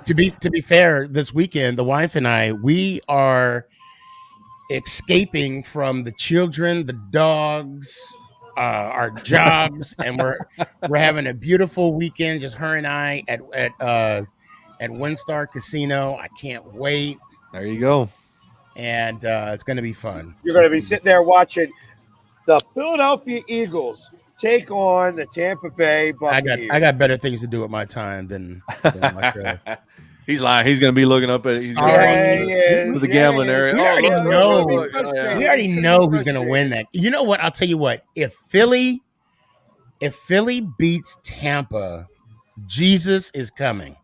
Speaker 3: to be fair, this weekend, the wife and I, we are escaping from the children, the dogs, our jobs, and we're having a beautiful weekend. Just her and I at WinStar Casino. I can't wait.
Speaker 4: There you go.
Speaker 3: And it's going to be fun.
Speaker 2: You're going to be sitting there watching the Philadelphia Eagles take on the Tampa Bay Buccaneers.
Speaker 3: I got better things to do with my time than my show.
Speaker 4: He's lying. He's going to be looking up at the gambling area.
Speaker 3: We already know who's going to win that. You know what? I'll tell you what. If Philly beats Tampa, Jesus is coming.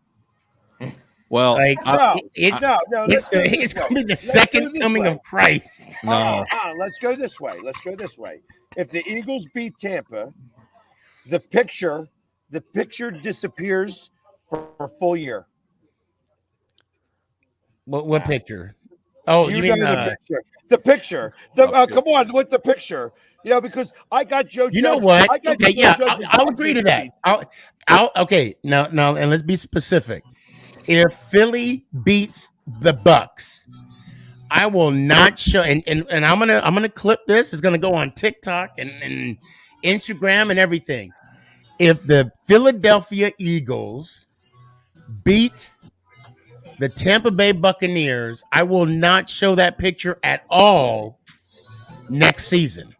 Speaker 4: Well,
Speaker 3: it's going to be the second coming of Christ.
Speaker 4: No,
Speaker 2: let's go this way. If the Eagles beat Tampa, the picture disappears for a full year.
Speaker 3: What picture? Oh, you mean
Speaker 2: the picture? The picture. Come on with the picture. Because I got Joe.
Speaker 3: You know
Speaker 2: Judge.
Speaker 3: what?
Speaker 2: I got
Speaker 3: Okay,
Speaker 2: Joe
Speaker 3: yeah,
Speaker 2: Judge's
Speaker 3: I'll agree to that. I'll okay. Now, and let's be specific. If Philly beats the Bucks, I will not show. And I'm gonna clip this. It's gonna go on TikTok and Instagram and everything. If the Philadelphia Eagles beat the Tampa Bay Buccaneers, I will not show that picture at all next season.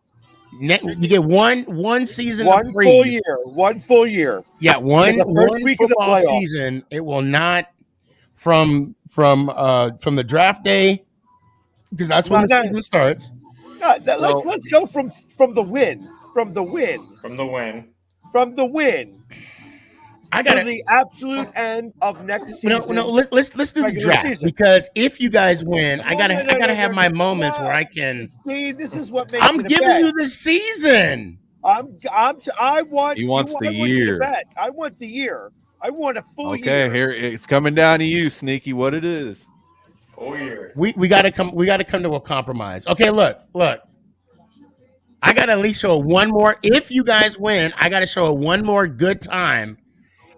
Speaker 3: You get one season,
Speaker 2: one full year, 1 full year.
Speaker 3: Yeah, one
Speaker 2: week of the
Speaker 3: football
Speaker 2: playoffs.
Speaker 3: season. It will not from the draft day, because that's when the season starts.
Speaker 2: Let's go from the win. I got the absolute end of next season.
Speaker 3: No. Let's do the draft season. Because if you guys win, I gotta have my moments where I can
Speaker 2: see. This is what makes
Speaker 3: I'm
Speaker 2: it
Speaker 3: giving you the season.
Speaker 2: I want.
Speaker 4: He wants the year.
Speaker 2: I want the year. I want a full year.
Speaker 4: Okay, here it's coming down to you, Sneaky. What it is?
Speaker 5: Full year.
Speaker 3: We gotta come to a compromise. Okay, look. I gotta at least show one more. If you guys win, I gotta show one more good time.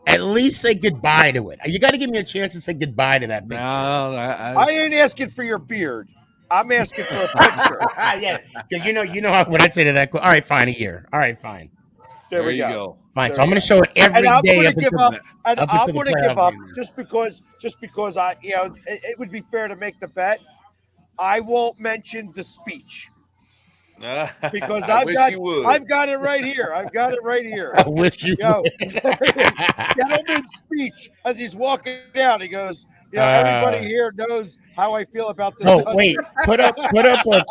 Speaker 3: At least say goodbye to it. You got to give me a chance to say goodbye to that picture.
Speaker 4: No,
Speaker 2: I ain't asking for your beard. I'm asking for a picture.
Speaker 3: Yeah, because you know what I'd say to that. All right, fine, a year. All right, fine.
Speaker 2: There we go.
Speaker 3: Fine. So I'm going to show it every day.
Speaker 2: I'm going to give up. And I'm going to give up
Speaker 3: game.
Speaker 2: just because it would be fair to make the bet. I won't mention the speech. Because I've got it right here.
Speaker 3: I wish you would.
Speaker 2: Gettleman's speech as he's walking out. He goes, everybody here knows how I feel about this.
Speaker 3: Oh, wait. Put up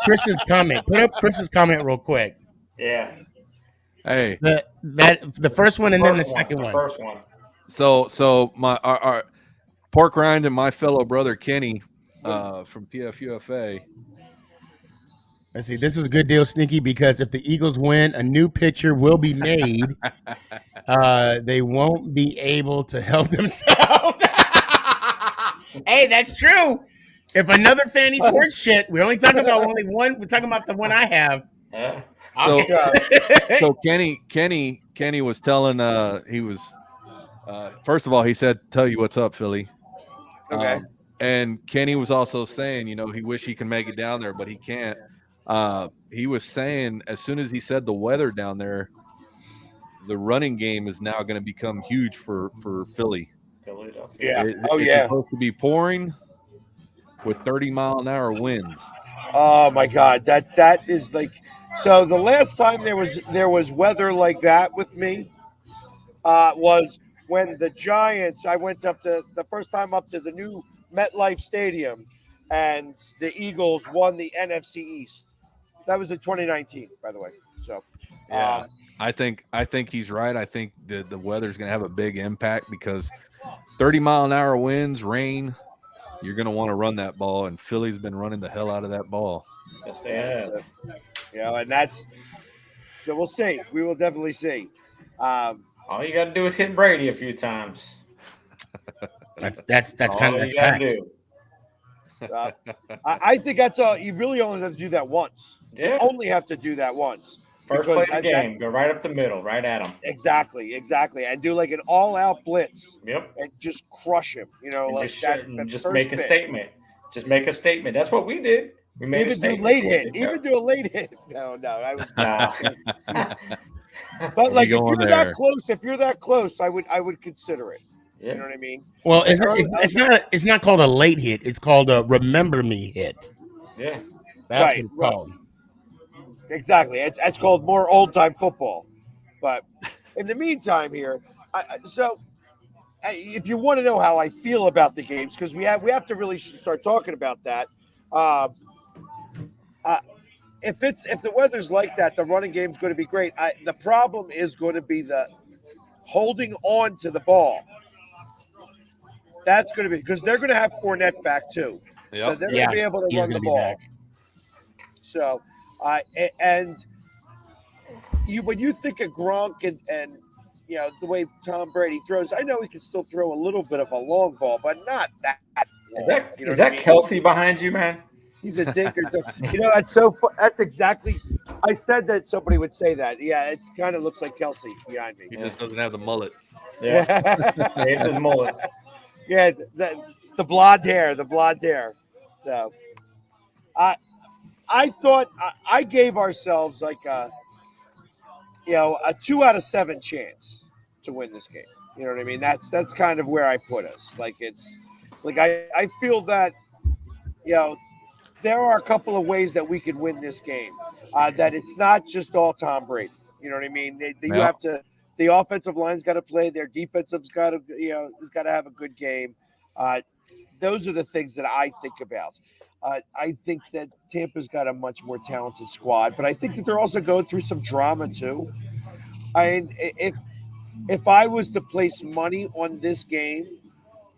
Speaker 3: Chris's comment. Put up Chris's comment real quick.
Speaker 5: Yeah.
Speaker 4: Hey.
Speaker 3: The first one and then the second one.
Speaker 5: First one.
Speaker 4: So my our pork rind and my fellow brother Kenny from PFUFA.
Speaker 3: Let's see. This is a good deal, Sneaky, because if the Eagles win, a new picture will be made. They won't be able to help themselves. Hey, that's true. If another fan eats horse shit, we're only talking about only one. We're talking about the one I have.
Speaker 4: So Kenny was telling he was first of all, he said, "Tell you what's up, Philly."
Speaker 2: Okay.
Speaker 4: And Kenny was also saying, he wish he can make it down there, but he can't. He was saying as soon as he said the weather down there, the running game is now going to become huge for Philly.
Speaker 2: Yeah.
Speaker 4: It's supposed to be pouring with 30-mile-an-hour winds.
Speaker 2: Oh my God, that is like. So the last time there was weather like that with me was when the Giants. I went up to the first time up to the new MetLife Stadium, and the Eagles won the NFC East. That was in 2019, by the way. So,
Speaker 4: yeah, I think he's right. I think the weather's going to have a big impact because 30-mile-an-hour winds, rain. You're going to want to run that ball, and Philly's been running the hell out of that ball.
Speaker 5: Yes, they have.
Speaker 2: And that's so. We'll see. We will definitely see.
Speaker 5: All you got to do is hit Brady a few times.
Speaker 3: That's kind of facts.
Speaker 2: I think that's all. You really only have to do that once.
Speaker 5: Yeah.
Speaker 2: You only have to do that once.
Speaker 5: First play of the game, go right up the middle, right at him.
Speaker 2: Exactly, and do like an all-out blitz.
Speaker 5: Yep.
Speaker 2: And just crush him.
Speaker 5: Just make a statement. Just make a statement. That's what we did. We made a statement.
Speaker 2: Even do a late hit. No, I was. But
Speaker 4: like,
Speaker 2: if you're that close, I would consider it. Yeah. You know what I mean?
Speaker 3: Well, it's not called a late hit. It's called a remember me hit.
Speaker 5: Yeah,
Speaker 3: that's what it's called.
Speaker 2: Exactly. It's called more old time football. But in the meantime, here, if you want to know how I feel about the games, because we have to really start talking about that. If the weather's like that, the running game's going to be great. The problem is going to be the holding on to the ball. That's going to be because they're going to have Fournette back too, so they're going to be able to run the ball. Back. So, when you think of Gronk and the way Tom Brady throws, I know he can still throw a little bit of a long ball, but not that
Speaker 5: Is that Kelsey behind you, man?
Speaker 2: He's a tinker. That's exactly. I said that somebody would say that. Yeah, it kind of looks like Kelsey behind me.
Speaker 4: He just doesn't have the mullet.
Speaker 5: Yeah, it's his mullet.
Speaker 2: Yeah, the blonde hair. So, I thought I gave ourselves like a 2 out of 7 chance to win this game. You know what I mean? That's kind of where I put us. Like it's like I feel that there are a couple of ways that we could win this game. That it's not just all Tom Brady. You know what I mean? You have to. The offensive line's got to play. Their defensive's got to has got to have a good game. Those are the things that I think about. I think that Tampa's got a much more talented squad, but I think that they're also going through some drama too. If I was to place money on this game,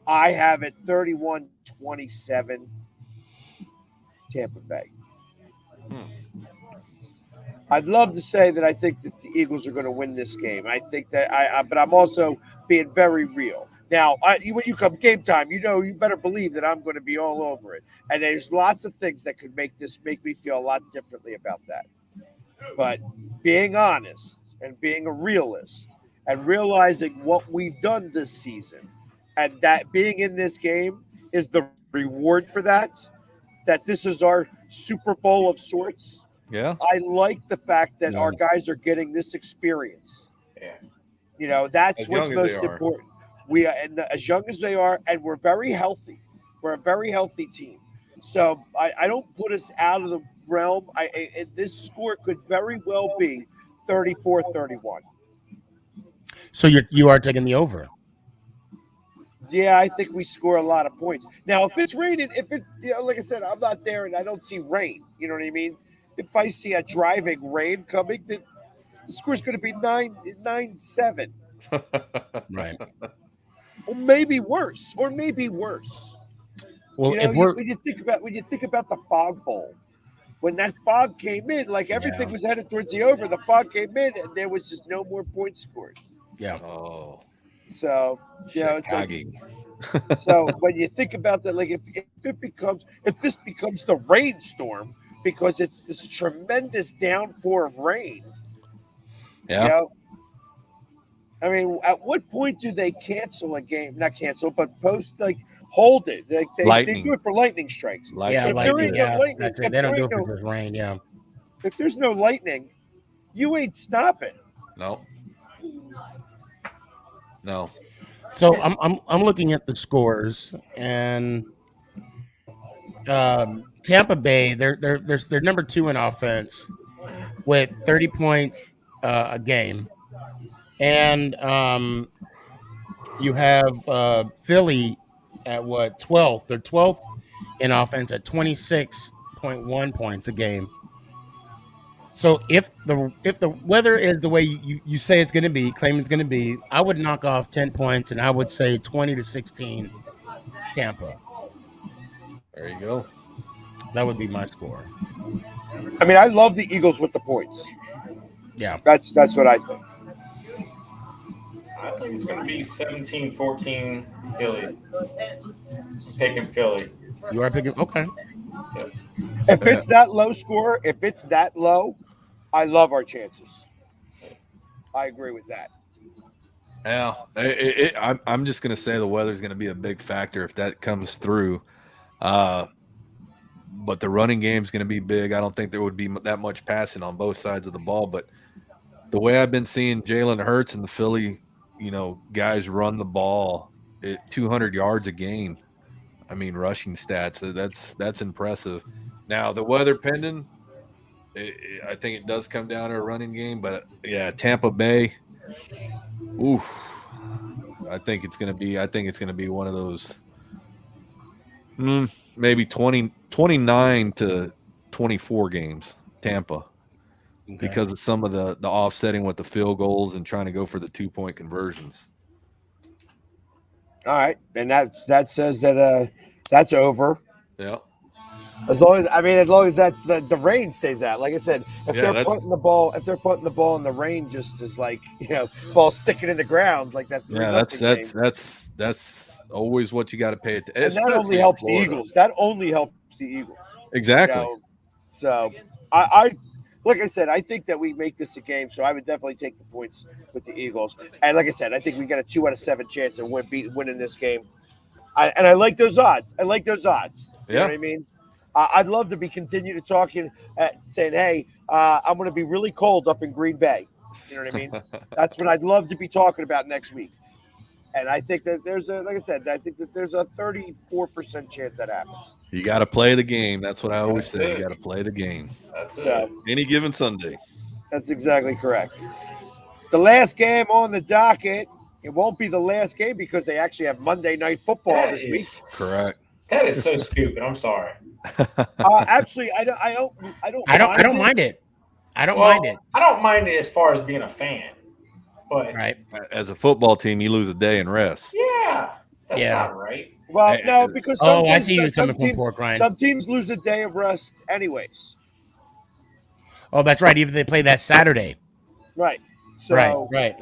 Speaker 2: I have it 31-27 Tampa Bay. I'd love to say that I think that the Eagles are going to win this game. I think that but I'm also being very real. Now, when you come game time, you better believe that I'm going to be all over it. And there's lots of things that could make me feel a lot differently about that. But being honest and being a realist and realizing what we've done this season and that being in this game is the reward for that this is our Super Bowl of sorts.
Speaker 4: Yeah.
Speaker 2: I like the fact that our guys are getting this experience.
Speaker 5: Yeah.
Speaker 2: That's what's most important. We are, and as young as they are, and we're very healthy. We're a very healthy team. So I don't put us out of the realm. This score could very well be 34-31.
Speaker 3: So you are taking the over.
Speaker 2: Yeah, I think we score a lot of points. Now, if it's raining, like I said, I'm not there and I don't see rain. You know what I mean? If I see a driving rain coming, then the score's going to be 9-7.
Speaker 3: Right.
Speaker 2: Or maybe worse. Well, when you think about the fog bowl, when that fog came in, like everything was headed towards the over, the fog came in and there was just no more points scored.
Speaker 3: Yeah.
Speaker 4: Oh.
Speaker 2: So it's like, so when you think about that, like if this becomes the rainstorm because it's this tremendous downpour of rain.
Speaker 4: Yeah.
Speaker 2: I mean, at what point do they cancel a game? Not cancel, but hold it. They do it for lightning strikes.
Speaker 3: Lightning. That's it. They don't do it for rain. Yeah.
Speaker 2: If there's no lightning, you ain't stopping.
Speaker 4: No.
Speaker 3: So I'm looking at the scores, and Tampa Bay they're number 2 in offense with 30 points a game, and you have Philly at 12th. They're 12th in offense at 26.1 points a game. So if the weather is the way you say it's going to be, claim it's going to be, I would knock off 10 points, and I would say 20-16 Tampa.
Speaker 4: There you go.
Speaker 3: That would be my score.
Speaker 2: I mean, I love the Eagles with the points.
Speaker 3: Yeah.
Speaker 2: That's what I think.
Speaker 5: I think it's going to be 17-14 Philly. Picking Philly.
Speaker 3: You are picking? Okay.
Speaker 5: Yeah.
Speaker 2: If it's that low score, if it's that low, I love our chances. I agree with that.
Speaker 4: Yeah, I'm just going to say the weather is going to be a big factor if that comes through. But the running game is going to be big. I don't think there would be that much passing on both sides of the ball. But the way I've been seeing Jalen Hurts and the Philly, guys run the ball at 200 yards a game. I mean, rushing stats. That's impressive. Now, the weather pending, I think it does come down to a running game. But, yeah, Tampa Bay, oof. I think it's going to be one of those maybe 29 to 24 games, Tampa, because of some of the offsetting with the field goals and trying to go for the 2-point conversions.
Speaker 2: All right, and that says that that's over.
Speaker 4: Yeah.
Speaker 2: As long as that's the rain stays out. Like I said, if they're putting the ball in the rain, just as ball sticking in the ground like that.
Speaker 4: Yeah, always what you got to pay attention.
Speaker 2: And that only helps the Eagles. That only helps the Eagles.
Speaker 4: Exactly.
Speaker 2: You know? So I like I said, I think that we make this a game. So I would definitely take the points with the Eagles. And like I said, I think we got a 2 out of 7 chance of winning this game. I like those odds. You know what I mean? I'd love to continue to talking, saying, hey, I'm going to be really cold up in Green Bay. You know what I mean? That's what I'd love to be talking about next week. And I think that like I said, I think that there's a 34% chance that happens.
Speaker 4: You got to play the game. That's what I always say. You got to play the game.
Speaker 5: That's it.
Speaker 4: Any given Sunday.
Speaker 2: That's exactly correct. The last game on the docket, it won't be the last game because they actually have Monday Night Football this week.
Speaker 4: Correct.
Speaker 5: That is so stupid. I'm sorry.
Speaker 2: Actually, I don't
Speaker 3: mind it. I don't mind it.
Speaker 5: I don't mind it as far as being a fan, but
Speaker 4: as a football team, you lose a day in rest.
Speaker 5: Yeah, that's not right.
Speaker 2: Well, no, because
Speaker 3: I see you coming from Pork Ryan.
Speaker 2: Some teams lose a day of rest anyways.
Speaker 3: Oh, that's right. Even if they play that Saturday.
Speaker 2: Right. So,
Speaker 3: right.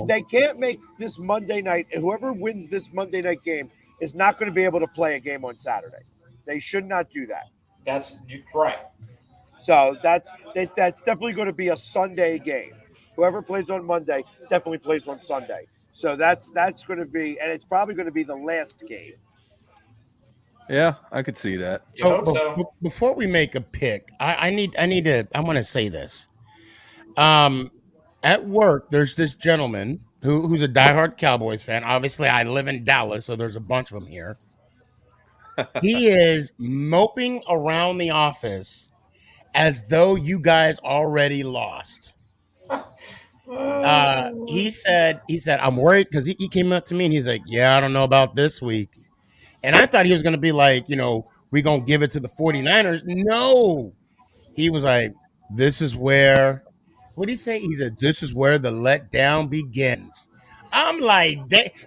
Speaker 2: They can't make this Monday night. Whoever wins this Monday night game is not going to be able to play a game on Saturday. They should not do that.
Speaker 5: That's right.
Speaker 2: So that's definitely going to be a Sunday game. Whoever plays on Monday definitely plays on Sunday. So that's going to be, and it's probably going to be the last game.
Speaker 4: Yeah, I could see that.
Speaker 3: So before we make a pick, I want to say this. At work, there's this gentleman who's a diehard Cowboys fan. Obviously, I live in Dallas, so there's a bunch of them here. He is moping around the office as though you guys already lost. He said, I'm worried because he came up to me and he's like, yeah, I don't know about this week. And I thought he was going to be like, we're going to give it to the 49ers. No. He was like, this is where, what did he say? He said, this is where the letdown begins. I'm like,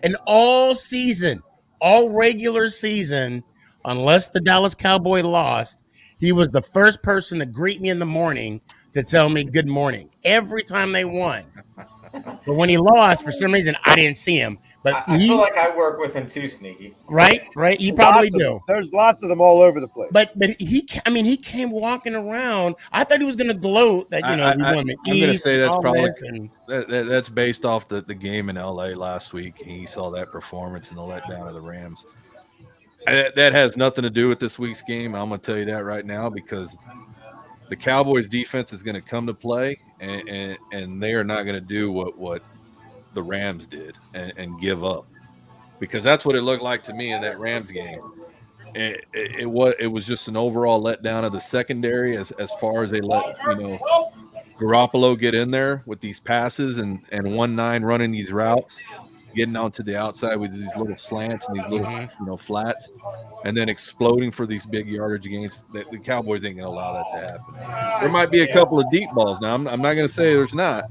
Speaker 3: and all season, all regular season, unless the Dallas Cowboy lost, he was the first person to greet me in the morning to tell me good morning every time they won. But when he lost, for some reason, I didn't see him. But
Speaker 5: I feel like I work with him too, Sneaky.
Speaker 3: Right. You probably do.
Speaker 2: There's lots of them all over the place.
Speaker 3: But he came walking around. I thought he was going to gloat that we won the East.
Speaker 4: I'm going to say that's probably that's based off the game in LA last week. He saw that performance and the letdown of the Rams. That has nothing to do with this week's game. I'm going to tell you that right now because the Cowboys defense is going to come to play, and they are not going to do what the Rams did and give up, because that's what it looked like to me in that Rams game. It was just an overall letdown of the secondary as far as they let Garoppolo get in there with these passes and 1-9 running these routes, getting onto the outside with these little slants and these little flats, and then exploding for these big yardage gains. The Cowboys ain't going to allow that to happen. There might be a couple of deep balls. Now, I'm not going to say there's not.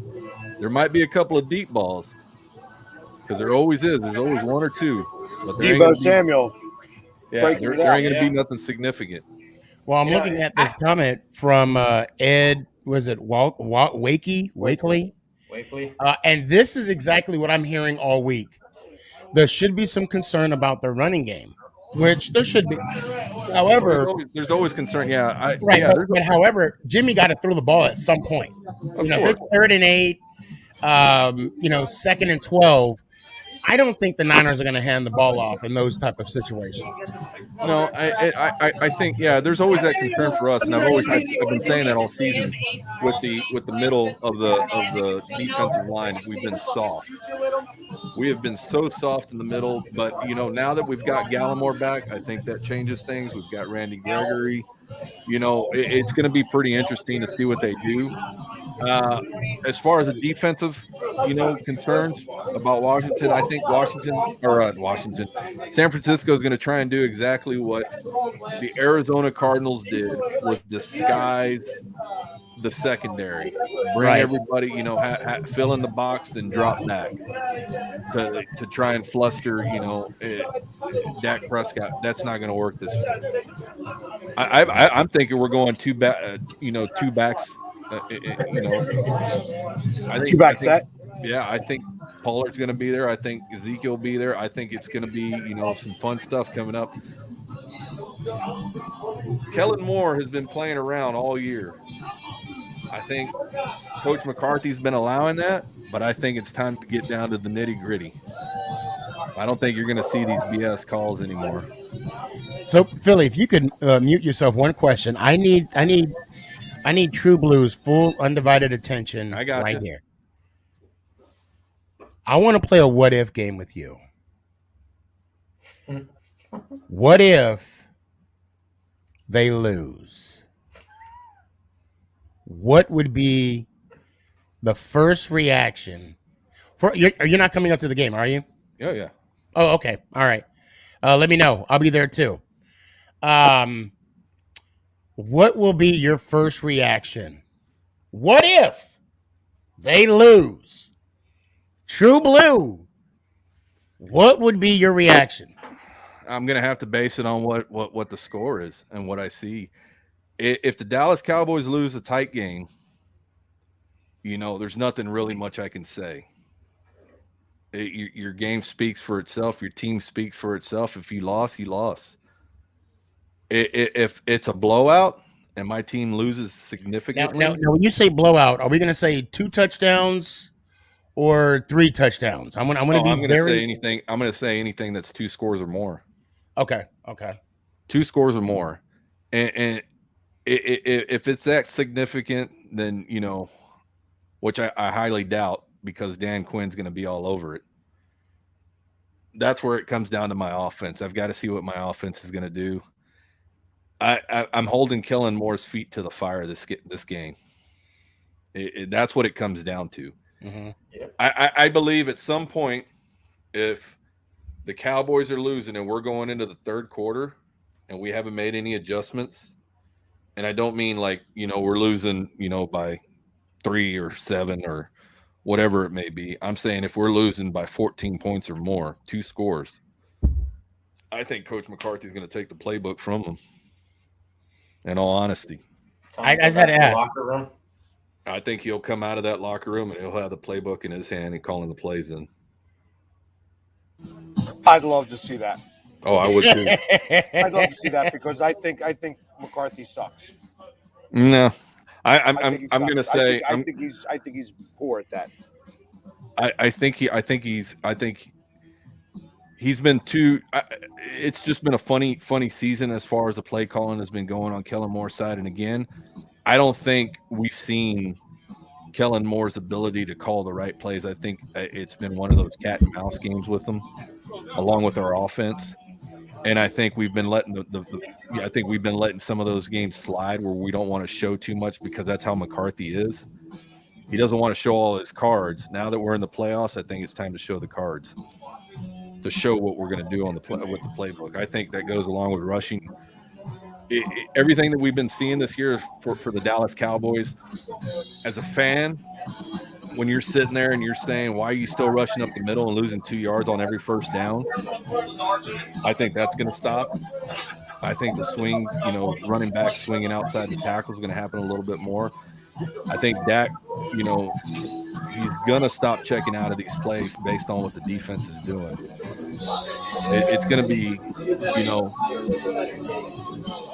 Speaker 4: There might be a couple of deep balls because there always is. There's always one or two. But
Speaker 2: Deebo Samuel.
Speaker 4: Yeah, there ain't going to be nothing significant.
Speaker 3: Well, I'm looking at this comment from Ed, was it Wakely? And this is exactly what I'm hearing all week. There should be some concern about the running game, which there should be. However,
Speaker 4: there's always concern. Yeah,
Speaker 3: but however, Jimmy got to throw the ball at some point. It's 3rd and 8, 2nd and 12. I don't think the Niners are going to hand the ball off in those type of situations.
Speaker 4: No, I think there's always that concern for us, and I've been saying that all season with the middle of the defensive line. We've been soft. We have been so soft in the middle, but now that we've got Gallimore back, I think that changes things. We've got Randy Gregory. It's going to be pretty interesting to see what they do. As far as the defensive, concerns about Washington, I think San Francisco is going to try and do exactly what the Arizona Cardinals did, was disguise the secondary, bring everybody, fill in the box, then drop back to try and fluster, Dak Prescott. That's not going to work this week. I'm thinking we're going two backs. I think,
Speaker 2: two back set.
Speaker 4: Yeah, I think Pollard's going to be there. I think Ezekiel will be there. I think it's going to be, some fun stuff coming up. Kellen Moore has been playing around all year. I think Coach McCarthy's been allowing that, but I think it's time to get down to the nitty-gritty. I don't think you're going to see these BS calls anymore.
Speaker 3: So, Philly, if you could mute yourself, one question. I need True Blue's full undivided attention right here. I want to play a what if game with you. What if they lose? What would be the first reaction? You're not coming up to the game, are you?
Speaker 4: Oh, yeah.
Speaker 3: Oh, okay. All right. Let me know. I'll be there too. What will be your first reaction? What if they lose? True Blue. What would be your reaction?
Speaker 4: I'm going to have to base it on what the score is and what I see. If the Dallas Cowboys lose a tight game, there's nothing really much I can say. Your game speaks for itself. Your team speaks for itself. If you lost, you lost. If it's a blowout and my team loses significantly.
Speaker 3: Now, when you say blowout, are we going to say 2 touchdowns or 3 touchdowns? I'm going to
Speaker 4: say anything. I'm going to say anything that's 2 scores or more.
Speaker 3: Okay.
Speaker 4: 2 scores or more. And if it's that significant, then, which I highly doubt because Dan Quinn's going to be all over it. That's where it comes down to my offense. I've got to see what my offense is going to do. I'm holding Kellen Moore's feet to the fire this game. That's what it comes down to.
Speaker 3: Mm-hmm.
Speaker 5: Yep.
Speaker 4: I believe at some point, if the Cowboys are losing and we're going into the third quarter and we haven't made any adjustments, and I don't mean like, we're losing, by 3 or 7 or whatever it may be. I'm saying if we're losing by 14 points or more, 2 scores, I think Coach McCarthy's going to take the playbook from them. In all honesty,
Speaker 3: I just had to ask.
Speaker 5: Locker room.
Speaker 4: I think he'll come out of that locker room and he'll have the playbook in his hand and calling the plays in.
Speaker 2: I'd love to see that.
Speaker 4: Oh, I would too.
Speaker 2: I'd love to see that because I think McCarthy sucks.
Speaker 4: No, I'm going to say
Speaker 2: I think he's poor at that.
Speaker 4: I think he's been too. It's just been a funny season as far as the play calling has been going on Kellen Moore's side. And again, I don't think we've seen Kellen Moore's ability to call the right plays. I think it's been one of those cat and mouse games with him, along with our offense. And I think we've been letting I think we've been letting some of those games slide where we don't want to show too much because that's how McCarthy is. He doesn't want to show all his cards. Now that we're in the playoffs, I think it's time to show the cards, to show what we're going to do on with the playbook. I think that goes along with rushing. Everything that we've been seeing this year for the Dallas Cowboys, as a fan, when you're sitting there and you're saying, why are you still rushing up the middle and losing 2 yards on every first down? I think that's going to stop. I think the swings, running back swinging outside the tackle is going to happen a little bit more. I think Dak, he's going to stop checking out of these plays based on what the defense is doing. It's going to be,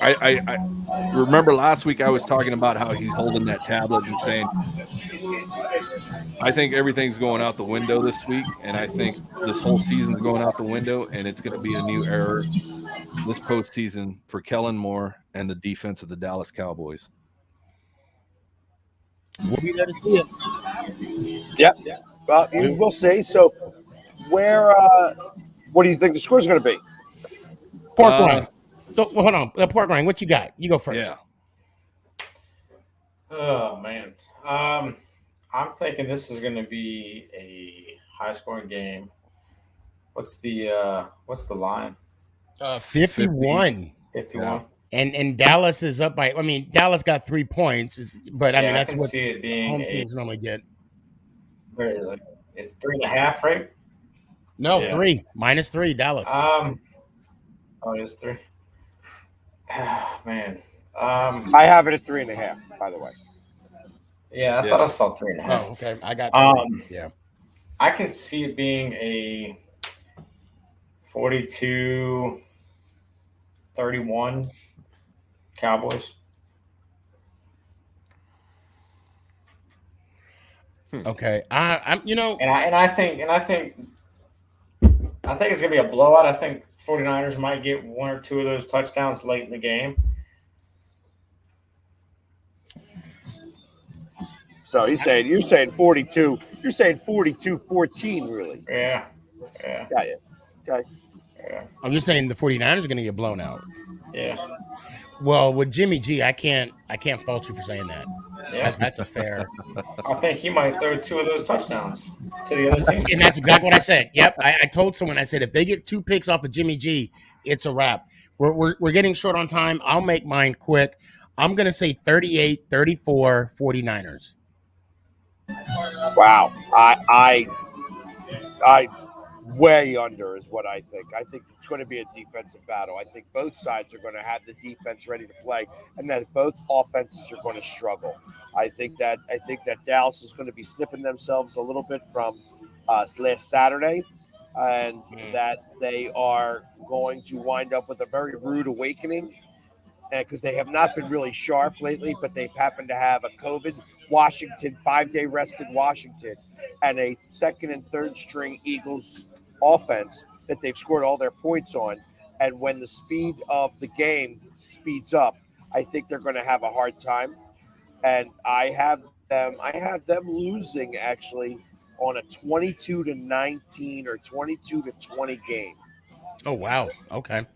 Speaker 4: I remember last week I was talking about how he's holding that tablet and saying, I think everything's going out the window this week, and I think this whole season's going out the window, and it's going to be a new era this postseason for Kellen Moore and the defense of the Dallas Cowboys.
Speaker 3: We'll be there to see it.
Speaker 2: Yeah. Well, we'll see. So, what do you think the score's going to be?
Speaker 3: Pork rind. Hold on. Pork rind, what you got? You go first.
Speaker 4: Yeah.
Speaker 5: Oh, man. I'm thinking this is going to be a high-scoring game. What's the line?
Speaker 3: 51.
Speaker 5: 51.
Speaker 4: Yeah.
Speaker 3: And Dallas is up by. I mean, Dallas got 3 points, but I mean that's what
Speaker 5: see it being
Speaker 3: home teams normally get.
Speaker 5: It's 3.5, right?
Speaker 3: No,
Speaker 5: Yeah.
Speaker 3: 3 -3 Dallas.
Speaker 5: It's 3. Man.
Speaker 2: I have it at 3.5, by the way.
Speaker 5: Yeah, I thought I saw 3.5.
Speaker 3: Oh, okay. I got.
Speaker 5: Um,
Speaker 3: yeah.
Speaker 5: I can see it being a 42-31 Cowboys.
Speaker 3: Okay. I'm
Speaker 5: I think it's gonna be a blowout. I think 49ers might get one or two of those touchdowns late in the game.
Speaker 2: So you're saying 42. You're saying 42-14, really?
Speaker 5: Yeah.
Speaker 2: Got you. Okay.
Speaker 5: Yeah.
Speaker 3: Oh, you're saying the 49ers are going to get blown out.
Speaker 5: Yeah.
Speaker 3: Well, with Jimmy G, I can't fault you for saying that.
Speaker 5: Yeah.
Speaker 3: That's a fair.
Speaker 5: I think he might throw two of those touchdowns to the other team.
Speaker 3: And that's exactly what I said. Yep. I told someone, I said, if they get 2 picks off of Jimmy G, it's a wrap. We're getting short on time. I'll make mine quick. I'm going to say 38-34 49ers.
Speaker 2: Wow. I way under is what I think. I think it's going to be a defensive battle. I think both sides are going to have the defense ready to play, and that both offenses are going to struggle. I think that Dallas is going to be sniffing themselves a little bit from last Saturday, and that they are going to wind up with a very rude awakening, because they have not been really sharp lately, but they've happened to have a COVID Washington, 5-day rested Washington, and a second and third string Eagles offense that they've scored all their points on. And when the speed of the game speeds up, I think they're going to have a hard time. And I have them losing actually on a 22-19 or 22-20 game.
Speaker 3: Oh, wow. Okay.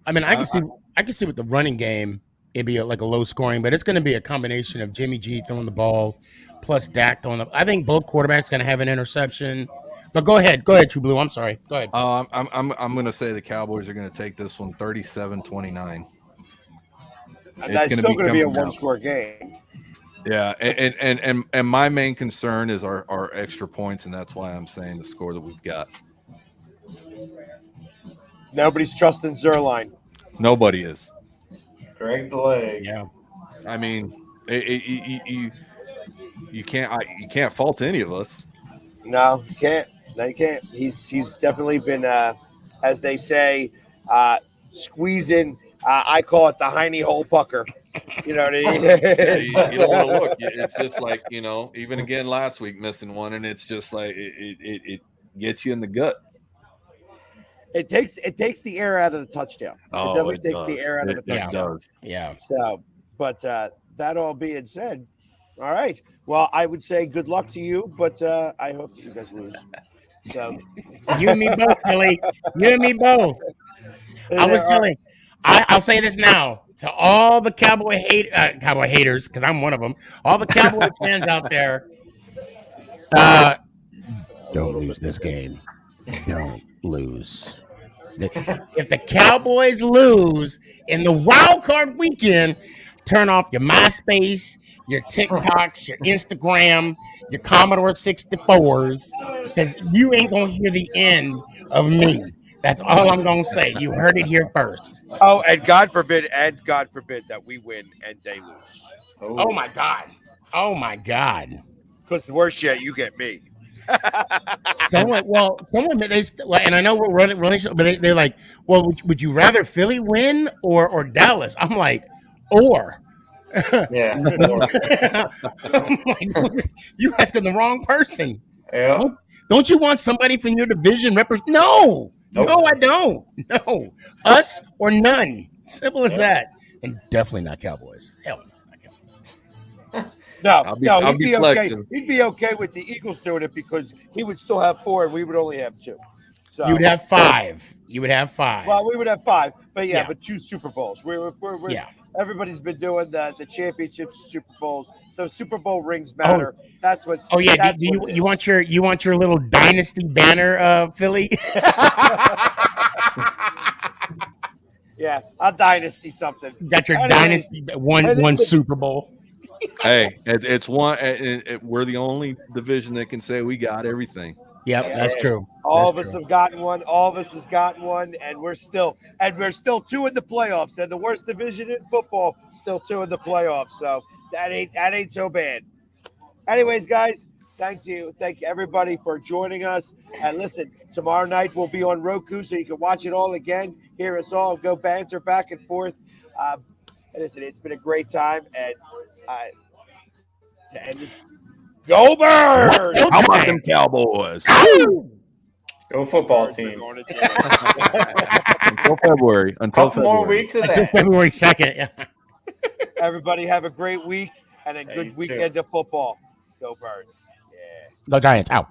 Speaker 3: I mean, I can see with the running game, it'd be like a low scoring, but it's going to be a combination of Jimmy G throwing the ball plus Dak throwing the. I think both quarterbacks going to have an interception. But go ahead, True Blue. I'm sorry. Go ahead.
Speaker 4: I'm going to say the Cowboys are going to take this one 37-29.
Speaker 2: And that's still going to be a one-score game.
Speaker 4: Yeah, and my main concern is our extra points, and that's why I'm saying the score that we've got.
Speaker 2: Nobody's trusting Zerline.
Speaker 4: Nobody is.
Speaker 5: Greg the leg.
Speaker 3: Yeah.
Speaker 4: I mean, you can't fault any of us.
Speaker 2: No, you can't. No, you can't. He's definitely been, as they say, squeezing. I call it the hiney hole pucker. You know what I mean?
Speaker 4: You don't want to look. It's just like, even again last week missing one, and it's just like it gets you in the gut.
Speaker 2: It takes the air out of the touchdown.
Speaker 4: Oh,
Speaker 2: it definitely takes the air out of the touchdown.
Speaker 4: It does.
Speaker 3: Yeah.
Speaker 2: So, but that all being said, all right. Well, I would say good luck to you, but I hope that you guys lose. So
Speaker 3: you and me both, Philly. You and me both. I'll say this now to all the Cowboy haters, because I'm one of them. All the Cowboy fans out there, don't lose this game. Don't lose. If the Cowboys lose in the wild card weekend, turn off your MySpace, your TikToks, your Instagram, your Commodore 64s, because you ain't going to hear the end of me. That's all I'm going to say. You heard it here first.
Speaker 2: Oh, and God forbid that we win and they lose.
Speaker 3: Oh my God.
Speaker 2: Because the worst yet, you get me.
Speaker 3: Someone, and I know we're running, but they're like, well, would you rather Philly win or Dallas? I'm like, or.
Speaker 5: Yeah.
Speaker 3: I'm like, you asking the wrong person.
Speaker 5: Yeah.
Speaker 3: Don't you want somebody from your division No.
Speaker 5: Nope.
Speaker 3: No, I don't. No. Us or none. Simple as that. And definitely not Cowboys. Hell no, not Cowboys.
Speaker 2: He'd be okay. He'd be okay with the Eagles doing it because he would still have 4 and we would only have 2. So
Speaker 3: you'd have 5.
Speaker 2: Well, we would have 5, but 2 Super Bowls. We're everybody's been doing the championships, Super Bowls. The Super Bowl rings matter. That's what.
Speaker 3: Oh yeah. Do you want your little dynasty banner, Philly?
Speaker 2: Yeah, a dynasty something.
Speaker 3: Got your dynasty one Super Bowl.
Speaker 4: Hey, it's one. We're the only division that can say we got everything.
Speaker 3: Yep, that's true.
Speaker 2: All of us have gotten one. All of us has gotten one, and we're still 2 in the playoffs. And the worst division in football, still 2 in the playoffs. So that ain't so bad. Anyways, guys, Thank you everybody for joining us. And listen, tomorrow night we'll be on Roku, so you can watch it all again, hear us all, go banter back and forth. And listen, it's been a great time. And to end this, go Birds!
Speaker 4: How about them Cowboys?
Speaker 5: Go football team.
Speaker 4: Until February.
Speaker 5: Couple more weeks of
Speaker 3: Until
Speaker 5: that.
Speaker 3: February 2nd.
Speaker 2: Everybody have a great week and a good weekend of football. Go Birds. Yeah.
Speaker 3: The Giants out.